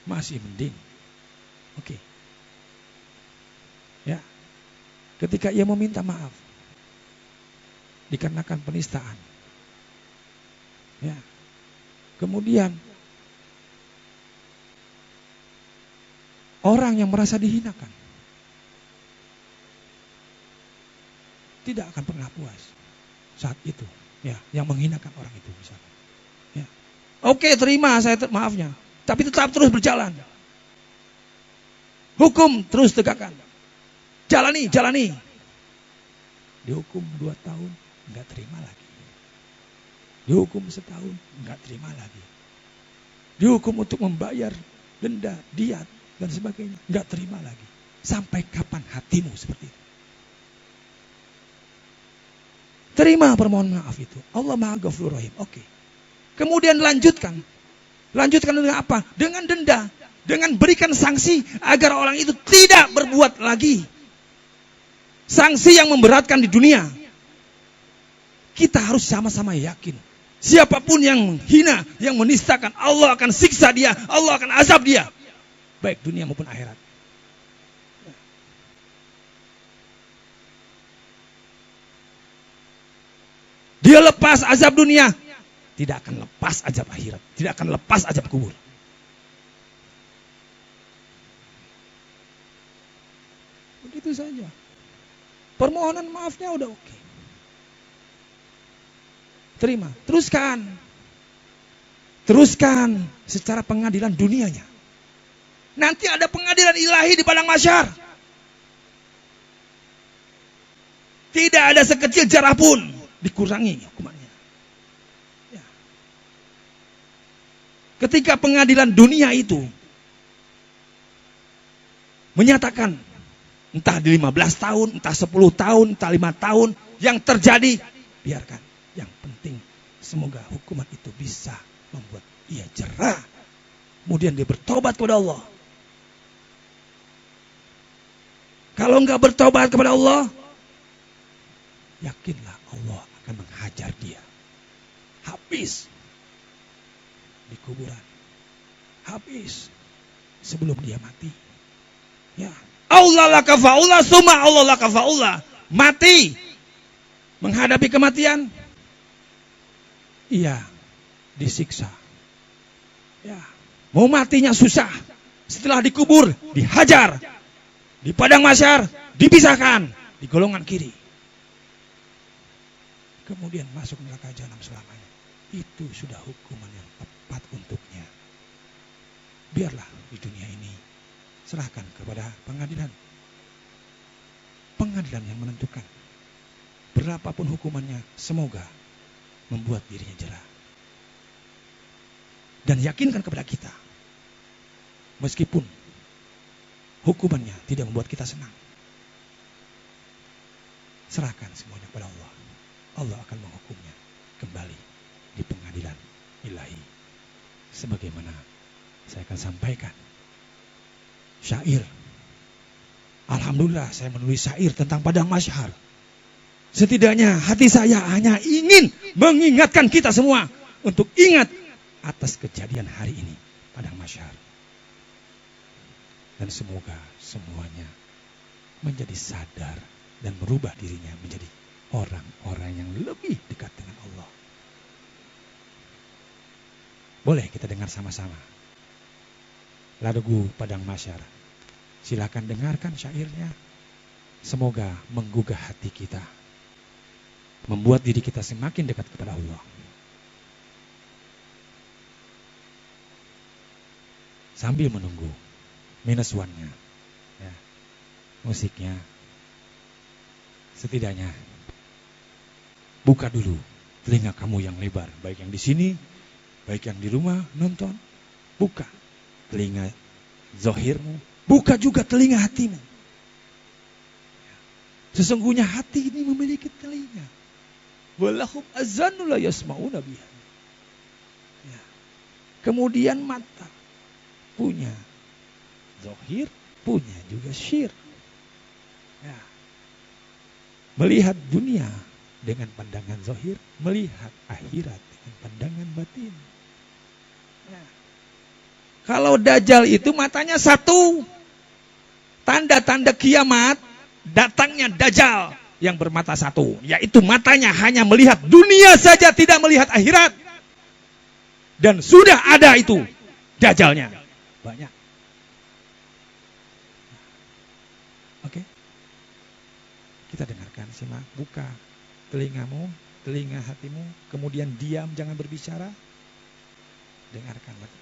Masih mending. Oke. Ya. Ketika ia meminta maaf. Dikarenakan penistaan. Ya. Kemudian orang yang merasa dihinakan tidak akan pernah puas saat itu, ya, yang menghinakan orang itu misalnya. Ya. Oke, terima saya maafnya, tapi tetap terus berjalan. Hukum terus tegakkan. Jalani. Dihukum 2 tahun, enggak terima lagi. Dihukum setahun, enggak terima lagi. Dihukum untuk membayar denda, diat, dan sebagainya, enggak terima lagi. Sampai kapan hatimu seperti itu? Terima permohonan maaf itu. Allah Maha Ghafurur Rahim. Oke. Kemudian lanjutkan. Lanjutkan dengan apa? Dengan denda. Dengan berikan sanksi agar orang itu tidak berbuat lagi. Sanksi yang memberatkan di dunia. Kita harus sama-sama yakin. Siapapun yang menghina, yang menistakan, Allah akan siksa dia, Allah akan azab dia. Baik dunia maupun akhirat. Dia lepas azab dunia, tidak akan lepas azab akhirat, tidak akan lepas azab kubur. Begitu saja. Permohonan maafnya udah oke. Terima, teruskan secara pengadilan dunianya. Nanti ada pengadilan ilahi di padang mahsyar. Tidak ada sekecil jarah pun dikurangi hukumannya. Ya. Ketika pengadilan dunia itu menyatakan entah di 15 tahun, entah 10 tahun, entah 5 tahun, yang terjadi biarkan. Yang penting semoga hukuman itu bisa membuat ia jerah. Kemudian dia bertobat kepada Allah. Kalau enggak bertobat kepada Allah, yakinlah Allah akan menghajar dia. Habis di kuburan. Habis sebelum dia mati. Ya. Allah laka fa'ullah, summa Allah laka fa'ullah. Mati. Menghadapi kematian. Iya, disiksa. Ya, mau matinya susah. Setelah dikubur, dihajar. Di padang mahsyar, dipisahkan di golongan kiri. Kemudian masuk neraka jahanam selamanya. Itu sudah hukuman yang tepat untuknya. Biarlah di dunia ini serahkan kepada pengadilan. Pengadilan yang menentukan. Berapapun hukumannya, semoga membuat dirinya jerah. Dan yakinkan kepada kita, meskipun hukumannya tidak membuat kita senang, serahkan semuanya kepada Allah. Allah akan menghukumnya kembali di pengadilan ilahi. Sebagaimana saya akan sampaikan syair. Alhamdulillah saya menulis syair tentang padang mahsyar. Setidaknya hati saya hanya ingin mengingatkan kita semua untuk ingat atas kejadian hari ini padang mahsyar. Dan semoga semuanya menjadi sadar dan merubah dirinya menjadi orang-orang yang lebih dekat dengan Allah. Boleh kita dengar sama-sama lagu padang mahsyar. Silakan dengarkan syairnya. Semoga menggugah hati kita, membuat diri kita semakin dekat kepada Allah. Sambil menunggu minus one-nya, ya, musiknya, setidaknya buka dulu telinga kamu yang lebar, baik yang di sini, baik yang di rumah nonton. Buka telinga zahirmu, buka juga telinga hatimu. Sesungguhnya hati ini memiliki telinga. Walahum azanul la yasma'una biha. Ya. Kemudian mata punya zahir, punya juga syir. Ya. Melihat dunia dengan pandangan zahir, melihat akhirat dengan pandangan batin. Ya. Kalau Dajjal itu matanya satu. Tanda-tanda kiamat datangnya Dajjal yang bermata satu, yaitu matanya hanya melihat dunia saja, tidak melihat akhirat. Dan sudah ada itu dajalnya. Banyak. Oke. Kita dengarkan, simak, buka telingamu, telinga hatimu, kemudian diam, jangan berbicara. Dengarkan lagi.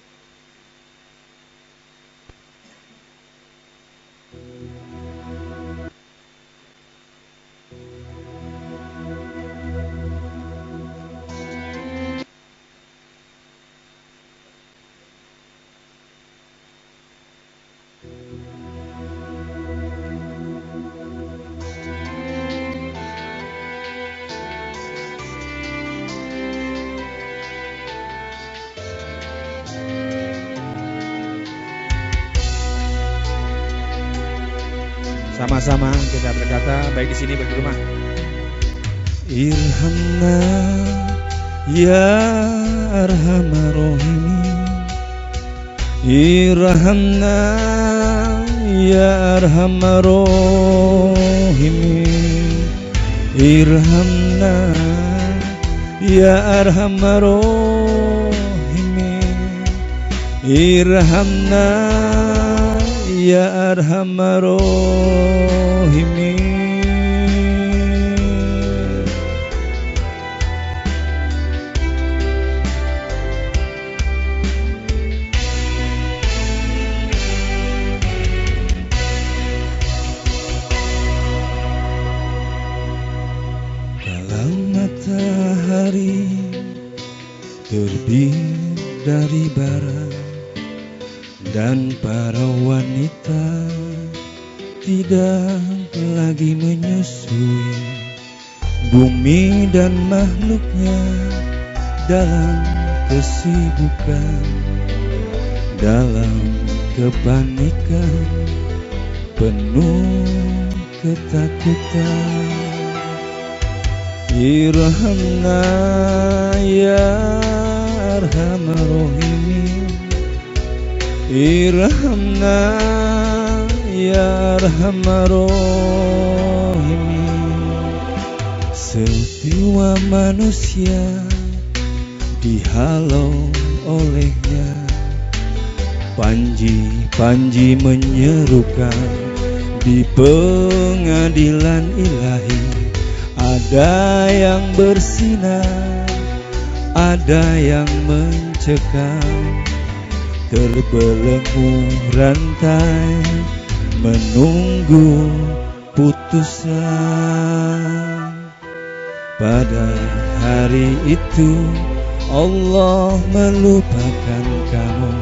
Sama-sama kita berkata, baik di sini, baik di rumah. Irhamna ya arhamar rahimin, irhamna ya arhamar rahimin, irhamna ya arhamar rahimin, irhamna ya arhamar rahimin. Kalau matahari terbit dari barat dan para wanita tidak lagi menyusui bumi dan makhluknya dalam kesibukan, dalam kepanikan, penuh ketakutan. Irhamna ya arhamar rahimin, irhamna ya arhamar rahimin. Setiap manusia dihalau olehnya, panji-panji menyerukan di pengadilan ilahi. Ada yang bersinar, ada yang mencekam, terbelenggu rantai menunggu putusan. Pada hari itu Allah melupakan kamu,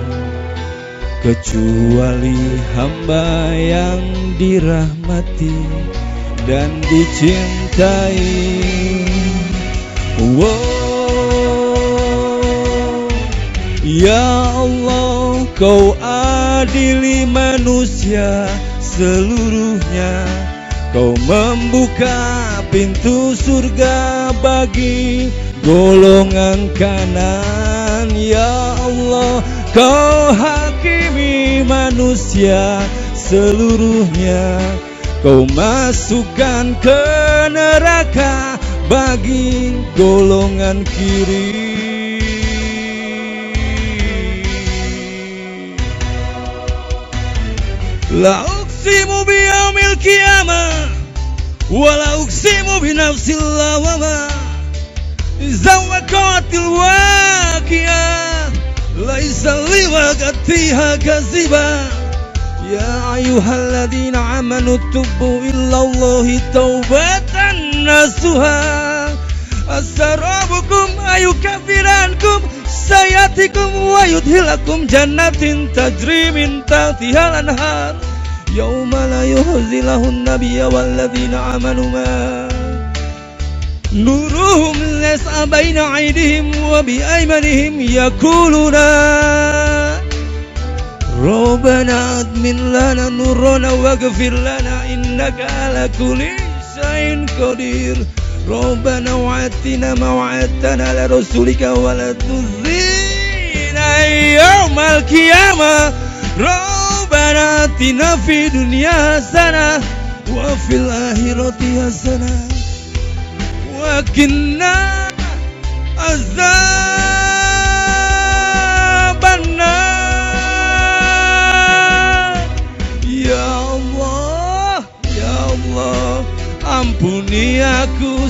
kecuali hamba yang dirahmati dan dicintai. Ya Allah, Kau adili manusia seluruhnya. Kau membuka pintu surga bagi golongan kanan. Ya Allah, Kau hakimi manusia seluruhnya. Kau masukkan ke neraka bagi golongan kiri. La uqsimu biyaumil qiyamah wa la uqsimu binafsil lawamah, iza waqa'atil waqi'ah laisa liwaqatiha kaziba. Ya ayyuhalladzina amanu tubu illallahi taubatan nasuha, asarabukum ayukafirankum sayatikum wa yudhilakum jannatin tajri min tahtihal anhar, yauma la yuhzilahun nabiyya walladzina amanu ma nuruhum yas'a baina aydihim wa bi aymanihim yaquluna Rabbana admin lana nurana waghfir lana innaka ala kulli syai'in qadir. Rabbana wa'atina ma wa'adtana ala rasulika wa la tukhzina yaumal qiyamah. Rabbana atina fid dunya hasanah wa fil akhirati hasanah wa qina azab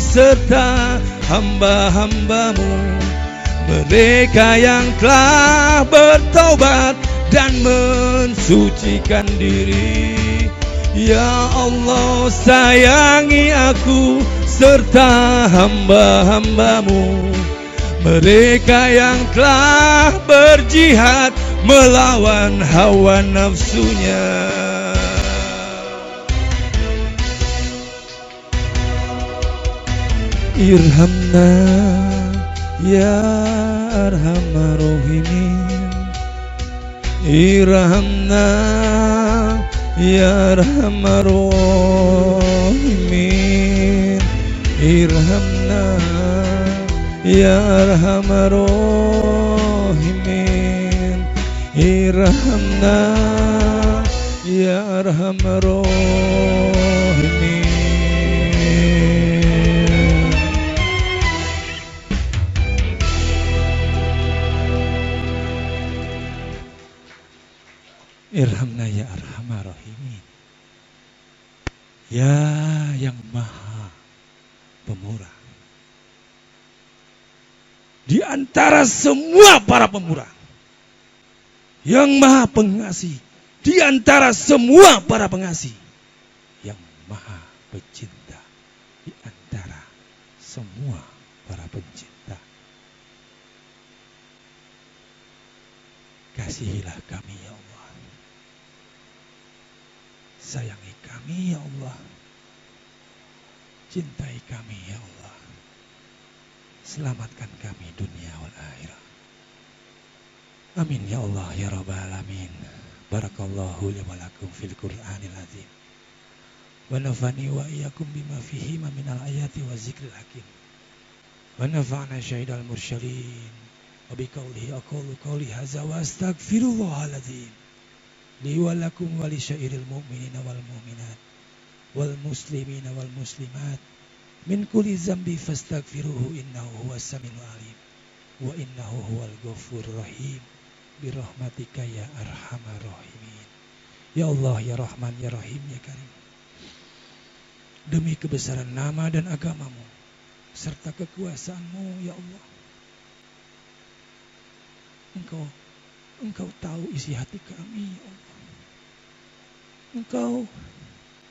serta hamba-hambamu, mereka yang telah bertaubat dan mensucikan diri. Ya Allah, sayangi aku serta hamba-hambamu, mereka yang telah berjihad melawan hawa nafsunya. Irhamna ya arhamar rahimin, irhamna ya arhamar rahimin, irhamna ya arhamar rahimin, irhamna ya arhamar rahimin. Irhamna ya arhamar rahimin. Ya yang maha pemurah di antara semua para pemurah, yang maha pengasih di antara semua para pengasih, yang maha pencinta di antara semua para pencinta. Kasihilah kami ya Allah, sayangi kami ya Allah, cintai kami ya Allah, selamatkan kami dunia wal akhirah. Amin ya Allah ya rabbal alamin. Barakallahu li wa lakum fil Qur'anil azim, wa nafani wa iyyakum bima fihi minal ayati wa zikril hakim, wa nafa'na syahidal mursyalin wa biqaulihi aqulu qauli hadza wa astaghfirullahal azim li wa lakum wa li syairil mu'minina wal mu'minat wal muslimina wal muslimat min kulli zambi fastaghfiruhu innahu huwas samiul alim wa innahu huwal ghafurur rahim birahmatika ya arhamar rahimin. Ya Allah ya Rahman ya Rahim ya Karim, demi kebesaran nama dan agamamu serta kekuasaanmu ya Allah, Engkau tahu isi hati kami ya Allah.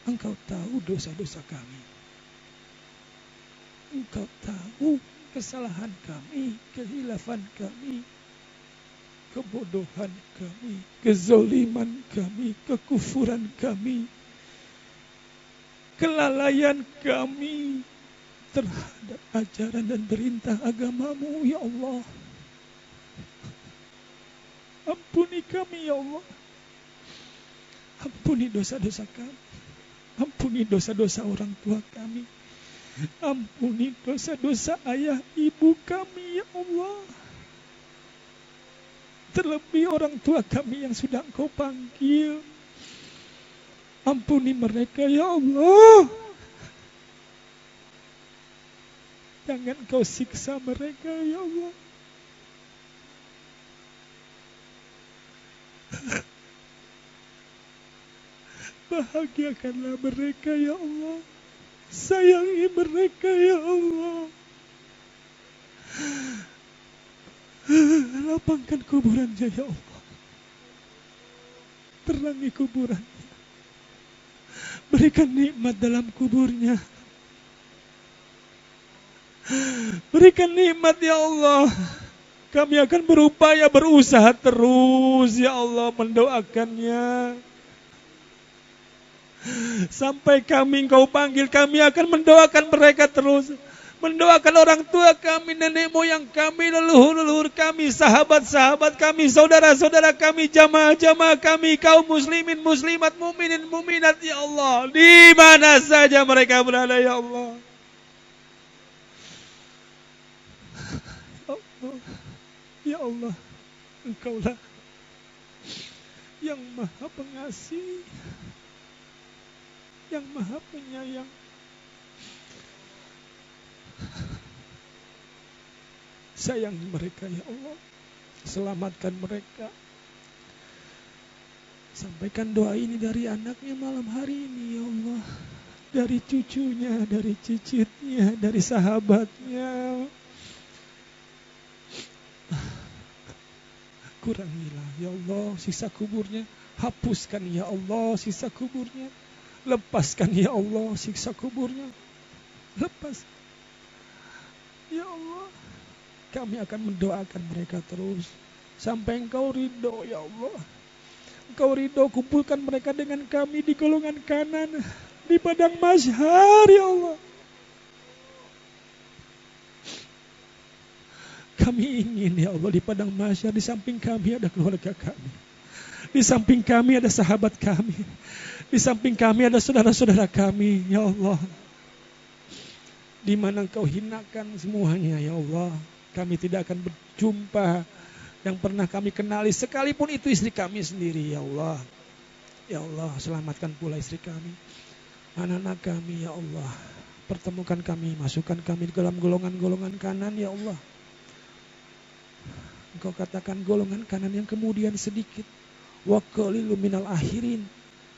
Engkau tahu dosa-dosa kami. Engkau tahu kesalahan kami, kehilafan kami, kebodohan kami, kezoliman kami, kekufuran kami, kelalaian kami terhadap ajaran dan perintah agamamu ya Allah. Ampuni kami ya Allah. Ampuni dosa-dosa kami. Ampuni dosa-dosa orang tua kami. Ampuni dosa-dosa ayah ibu kami ya Allah. Terlebih orang tua kami yang sudah Engkau panggil. Ampuni mereka ya Allah. Jangan Engkau siksa mereka ya Allah. Bahagiakanlah mereka ya Allah. Sayangi mereka ya Allah. Lapangkan kuburannya ya Allah. Terangi kuburannya. Berikan nikmat dalam kuburnya. Berikan nikmat ya Allah. Kami akan berupaya, berusaha terus ya Allah mendoakannya. Sampai kami Engkau panggil, kami akan mendoakan mereka terus. Mendoakan orang tua kami, nenek moyang kami, leluhur-leluhur kami, sahabat-sahabat kami, saudara-saudara kami, jamaah-jamaah kami, kaum muslimin, muslimat, muminin, muminat ya Allah. Di mana saja mereka berada ya Allah. Ya Allah, Engkaulah yang maha pengasih, yang maha penyayang. Sayangi mereka ya Allah, selamatkan mereka. Sampaikan doa ini dari anaknya malam hari ini ya Allah. dari cucunya, dari cicitnya, dari sahabatnya. Kurangilah ya Allah siksa kuburnya, hapuskan ya Allah siksa kuburnya, lepaskan ya Allah siksa kuburnya, lepas ya Allah. Kami akan mendoakan mereka terus sampai Engkau ridho ya Allah. Engkau ridho, kumpulkan mereka dengan kami di golongan kanan di padang mahsyar ya Allah. Kami ingin ya Allah di padang mahsyar, di samping kami ada keluarga kami, di samping kami ada sahabat kami, di samping kami ada saudara-saudara kami ya Allah. Di mana Engkau hinakan semuanya ya Allah. Kami tidak akan berjumpa yang pernah kami kenali, sekalipun itu istri kami sendiri ya Allah. Ya Allah, selamatkan pula istri kami, anak-anak kami ya Allah. Pertemukan kami, masukkan kami ke dalam golongan-golongan kanan ya Allah. Engkau katakan golongan kanan yang kemudian sedikit, wa qalilun minal akhirin.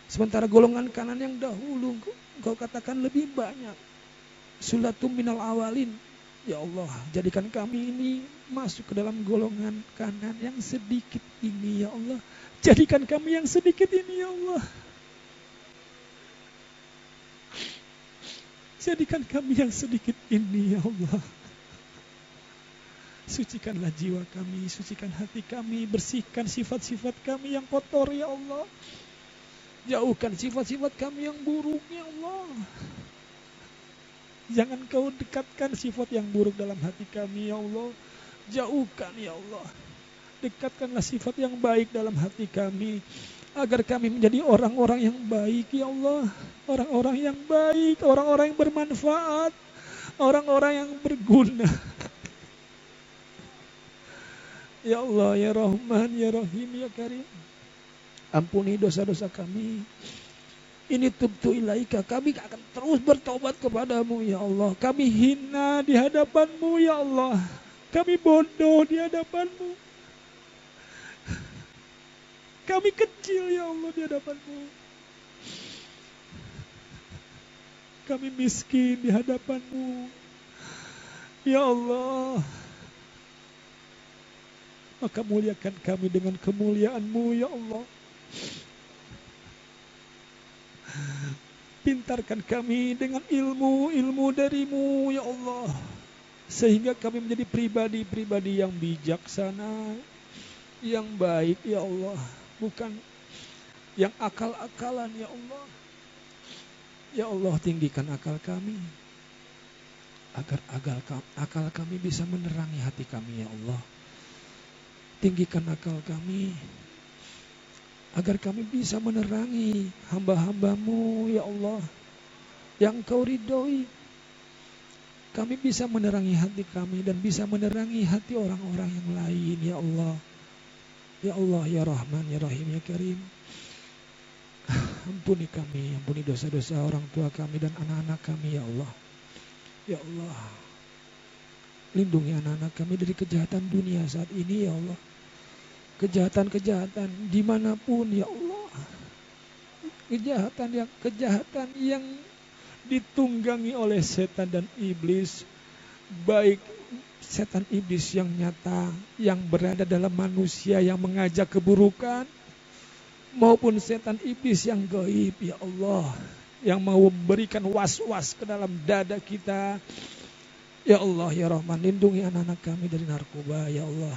Sementara golongan kanan yang dahulu Engkau katakan lebih banyak, sulatum minal awalin. Ya Allah, jadikan kami ini masuk ke dalam golongan kanan yang sedikit ini ya Allah. Jadikan kami yang sedikit ini ya Allah. Jadikan kami yang sedikit ini ya Allah. Sucikanlah jiwa kami, sucikan hati kami, bersihkan sifat-sifat kami yang kotor ya Allah. Jauhkan sifat-sifat kami yang buruk ya Allah. Jangan Kau dekatkan sifat yang buruk dalam hati kami ya Allah. Jauhkan ya Allah. Dekatkanlah sifat yang baik dalam hati kami, agar kami menjadi orang-orang yang baik ya Allah. Orang-orang yang baik, orang-orang yang bermanfaat, orang-orang yang berguna. Ya Allah, ya Rahman, ya Rahim, ya Karim. Ampuni dosa-dosa kami. Ini tubtu ilaika, kami akan terus bertobat kepadamu ya Allah. Kami hina di hadapanmu ya Allah. Kami bodoh di hadapanmu. Kami kecil ya Allah di hadapanmu. Kami miskin di hadapanmu ya Allah. Maka muliakan kami dengan kemuliaan-Mu ya Allah. Pintarkan kami dengan ilmu dari-Mu ya Allah, sehingga kami menjadi pribadi-pribadi yang bijaksana, yang baik ya Allah, bukan yang akal-akalan ya Allah. Ya Allah, tinggikan akal kami, agar akal kami bisa menerangi hati kami ya Allah. Tinggikan akal kami, agar kami bisa menerangi hamba-hamba-Mu ya Allah yang Kau ridhoi. Kami bisa menerangi hati kami dan bisa menerangi hati orang-orang yang lain ya Allah. Ya Allah, ya Rahman, ya Rahim, ya Karim. Ampuni kami, ampuni dosa-dosa orang tua kami dan anak-anak kami ya Allah. Ya Allah, lindungi anak-anak kami dari kejahatan dunia saat ini ya Allah. Kejahatan-kejahatan dimanapun ya Allah. Kejahatan yang ditunggangi oleh setan dan iblis. Baik setan iblis yang nyata, yang berada dalam manusia yang mengajak keburukan, maupun setan iblis yang gaib ya Allah, yang mau memberikan was-was ke dalam dada kita. Ya Allah, ya Rahman, lindungi anak-anak kami dari narkoba ya Allah.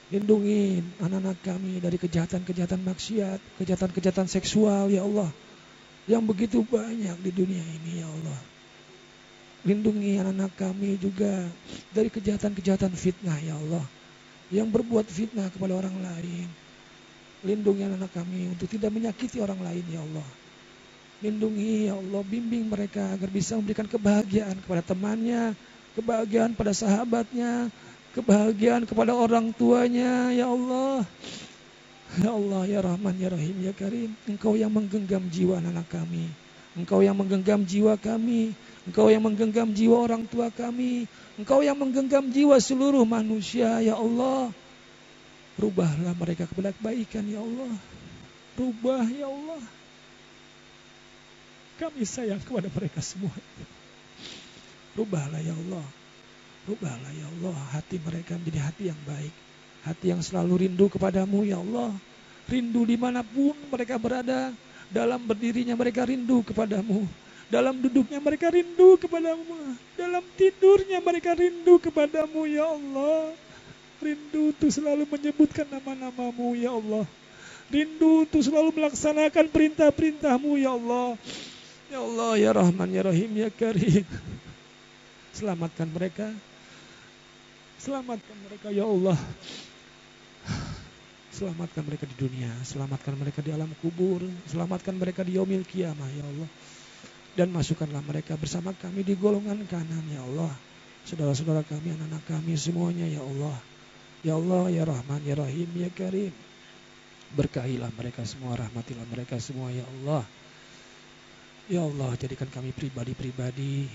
Lindungi anak-anak kami dari kejahatan-kejahatan maksiat, kejahatan-kejahatan seksual ya Allah, yang begitu banyak di dunia ini ya Allah. Lindungi anak-anak kami juga dari kejahatan-kejahatan fitnah ya Allah, yang berbuat fitnah kepada orang lain. Lindungi anak-anak kami untuk tidak menyakiti orang lain ya Allah. Lindungi ya Allah, bimbing mereka agar bisa memberikan kebahagiaan kepada temannya, kebahagiaan pada sahabatnya, kebahagiaan kepada orang tuanya ya Allah. Ya Allah, ya Rahman, ya Rahim, ya Karim. Engkau yang menggenggam jiwa anak kami, Engkau yang menggenggam jiwa kami, Engkau yang menggenggam jiwa orang tua kami, Engkau yang menggenggam jiwa seluruh manusia ya Allah. Rubahlah mereka kepada kebaikan ya Allah. Rubah ya Allah. Kami sayang kepada mereka semua. Rubahlah ya Allah. Rubahlah ya Allah hati mereka menjadi hati yang baik. Hati yang selalu rindu kepadamu ya Allah. Rindu dimanapun mereka berada. Dalam berdirinya mereka rindu kepadamu. Dalam duduknya mereka rindu kepadamu. Dalam tidurnya mereka rindu kepadamu ya Allah. Rindu untuk selalu menyebutkan nama-namamu ya Allah. Rindu untuk selalu melaksanakan perintah-perintahmu ya Allah. Ya Allah ya Rahman ya Rahim ya Karim. Selamatkan mereka. Selamatkan mereka ya Allah. Selamatkan mereka di dunia. Selamatkan mereka di alam kubur. Selamatkan mereka di yaumil qiyamah ya Allah. Dan masukkanlah mereka bersama kami di golongan kanan ya Allah. Saudara-saudara kami, anak-anak kami semuanya ya Allah. Ya Allah ya Rahman ya Rahim ya Karim. Berkahilah mereka semua, rahmatilah mereka semua ya Allah. Ya Allah, jadikan kami pribadi-pribadi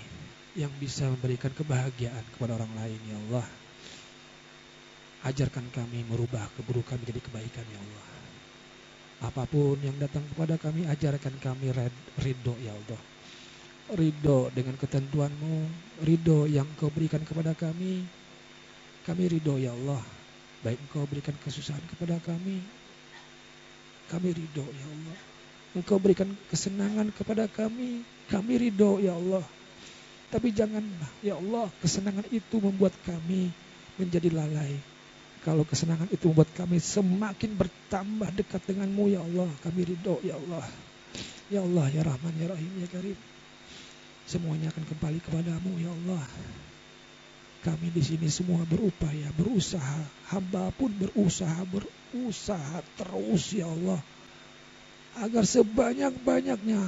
yang bisa memberikan kebahagiaan kepada orang lain ya Allah. Ajarkan kami merubah keburukan menjadi kebaikan ya Allah. Apapun yang datang kepada kami, ajarkan kami ridho ya Allah. Ridho dengan ketentuan-Mu, ridho yang Kau berikan kepada kami. Kami ridho ya Allah. Baik Engkau berikan kesusahan kepada kami ridho ya Allah. Engkau berikan kesenangan kepada kami ridho ya Allah. Tapi janganlah ya Allah kesenangan itu membuat kami menjadi lalai. Kalau kesenangan itu membuat kami semakin bertambah dekat dengan-Mu ya Allah, kami ridho ya Allah. Ya Allah ya Rahman ya Rahim ya Karim. Semuanya akan kembali kepadamu ya Allah. Kami di sini semua berupaya, berusaha. Hamba pun berusaha terus ya Allah. Agar sebanyak-banyaknya,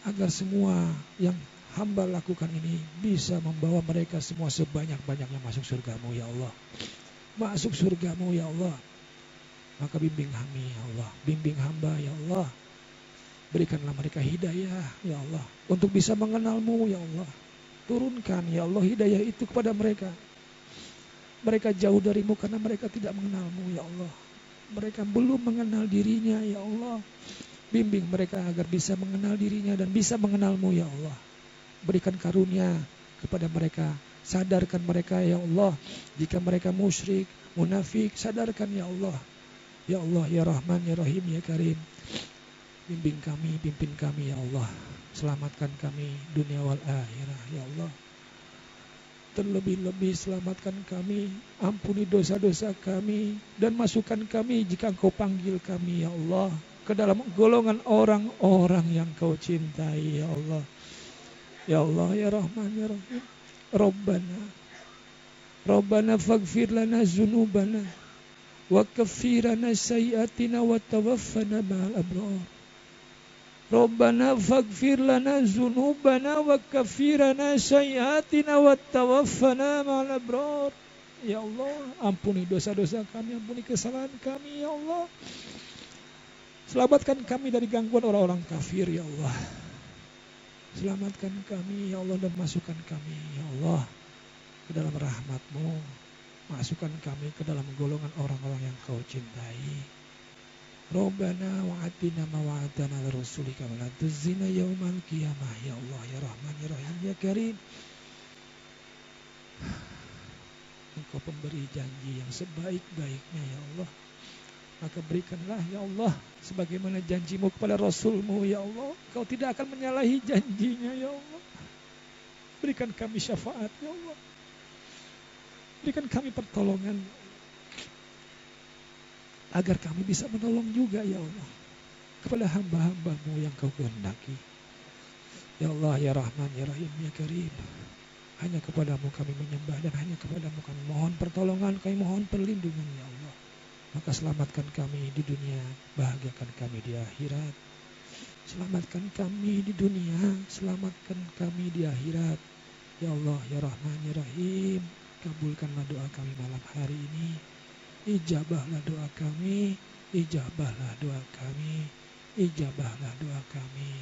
agar semua yang hamba lakukan ini bisa membawa mereka semua sebanyak-banyaknya masuk surga-Mu ya Allah. Masuk surga-Mu ya Allah. Maka bimbing kami ya Allah. Bimbing hamba ya Allah. Berikanlah mereka hidayah ya Allah. Untuk bisa mengenal-Mu ya Allah. Turunkan ya Allah hidayah itu kepada mereka. Mereka jauh dari-Mu karena mereka tidak mengenal-Mu ya Allah. Mereka belum mengenal dirinya ya Allah. Bimbing mereka agar bisa mengenal dirinya dan bisa mengenal-Mu ya Allah. Berikan karunia kepada mereka. Sadarkan mereka ya Allah. Jika mereka musyrik, munafik, sadarkan ya Allah. Ya Allah ya Rahman ya Rahim ya Karim. Bimbing kami, pimpin kami ya Allah. Selamatkan kami dunia wal akhirah ya Allah. Terlebih-lebih selamatkan kami, ampuni dosa-dosa kami, dan masukkan kami jika Engkau panggil kami ya Allah ke dalam golongan orang-orang yang Kau cintai ya Allah. Ya Allah ya Rahman ya Rahim. Rabbana faghfir lana dzunubana wa kaffirana sayyi'atina wa tawaffana ma'al abrar. Rabbana faghfir lana dzunubana wa kaffirana sayyi'atina wa tawaffana ma'al abrar. Ya Allah, ampuni dosa-dosa kami, ampuni kesalahan kami ya Allah. Selamatkan kami dari gangguan orang-orang kafir ya Allah. Selamatkan kami ya Allah dan masukkan kami ya Allah ke dalam rahmat-Mu. Masukkan kami ke dalam golongan orang-orang yang Kau cintai. Rabbana wa'atina ma wa'atana ala rasulika wa la tuzina yaumal qiyamah ya Allah ya Rahman ya Rahim ya Karim. Engkau pemberi janji yang sebaik-baiknya ya Allah. Maka berikanlah ya Allah sebagaimana janji-Mu kepada Rasul-Mu ya Allah. Kau tidak akan menyalahi janjinya ya Allah. Berikan kami syafaat ya Allah. Berikan kami pertolongan agar kami bisa menolong juga ya Allah kepada hamba-hamba-Mu yang Kau kehendaki. Ya Allah ya Rahman ya Rahim ya Karim. Hanya kepadamu kami menyembah dan hanya kepadamu kami mohon pertolongan, kami mohon perlindungan ya Allah. Maka selamatkan kami di dunia, bahagiakan kami di akhirat. Selamatkan kami di dunia, selamatkan kami di akhirat. Ya Allah ya Rahman ya Rahim. Kabulkanlah doa kami malam hari ini. Ijabahlah doa kami, ijabahlah doa kami, ijabahlah doa kami.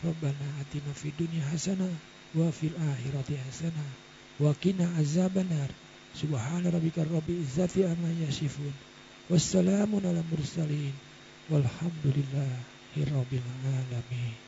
Rabbana atina fid dunya hasanah wa fil akhirati hasanah wa qina azabannar. Subhana rabbika rabbil izzati amma yasifun. Wassalamun ala mursalin. Walhamdulillahirabbil alamin.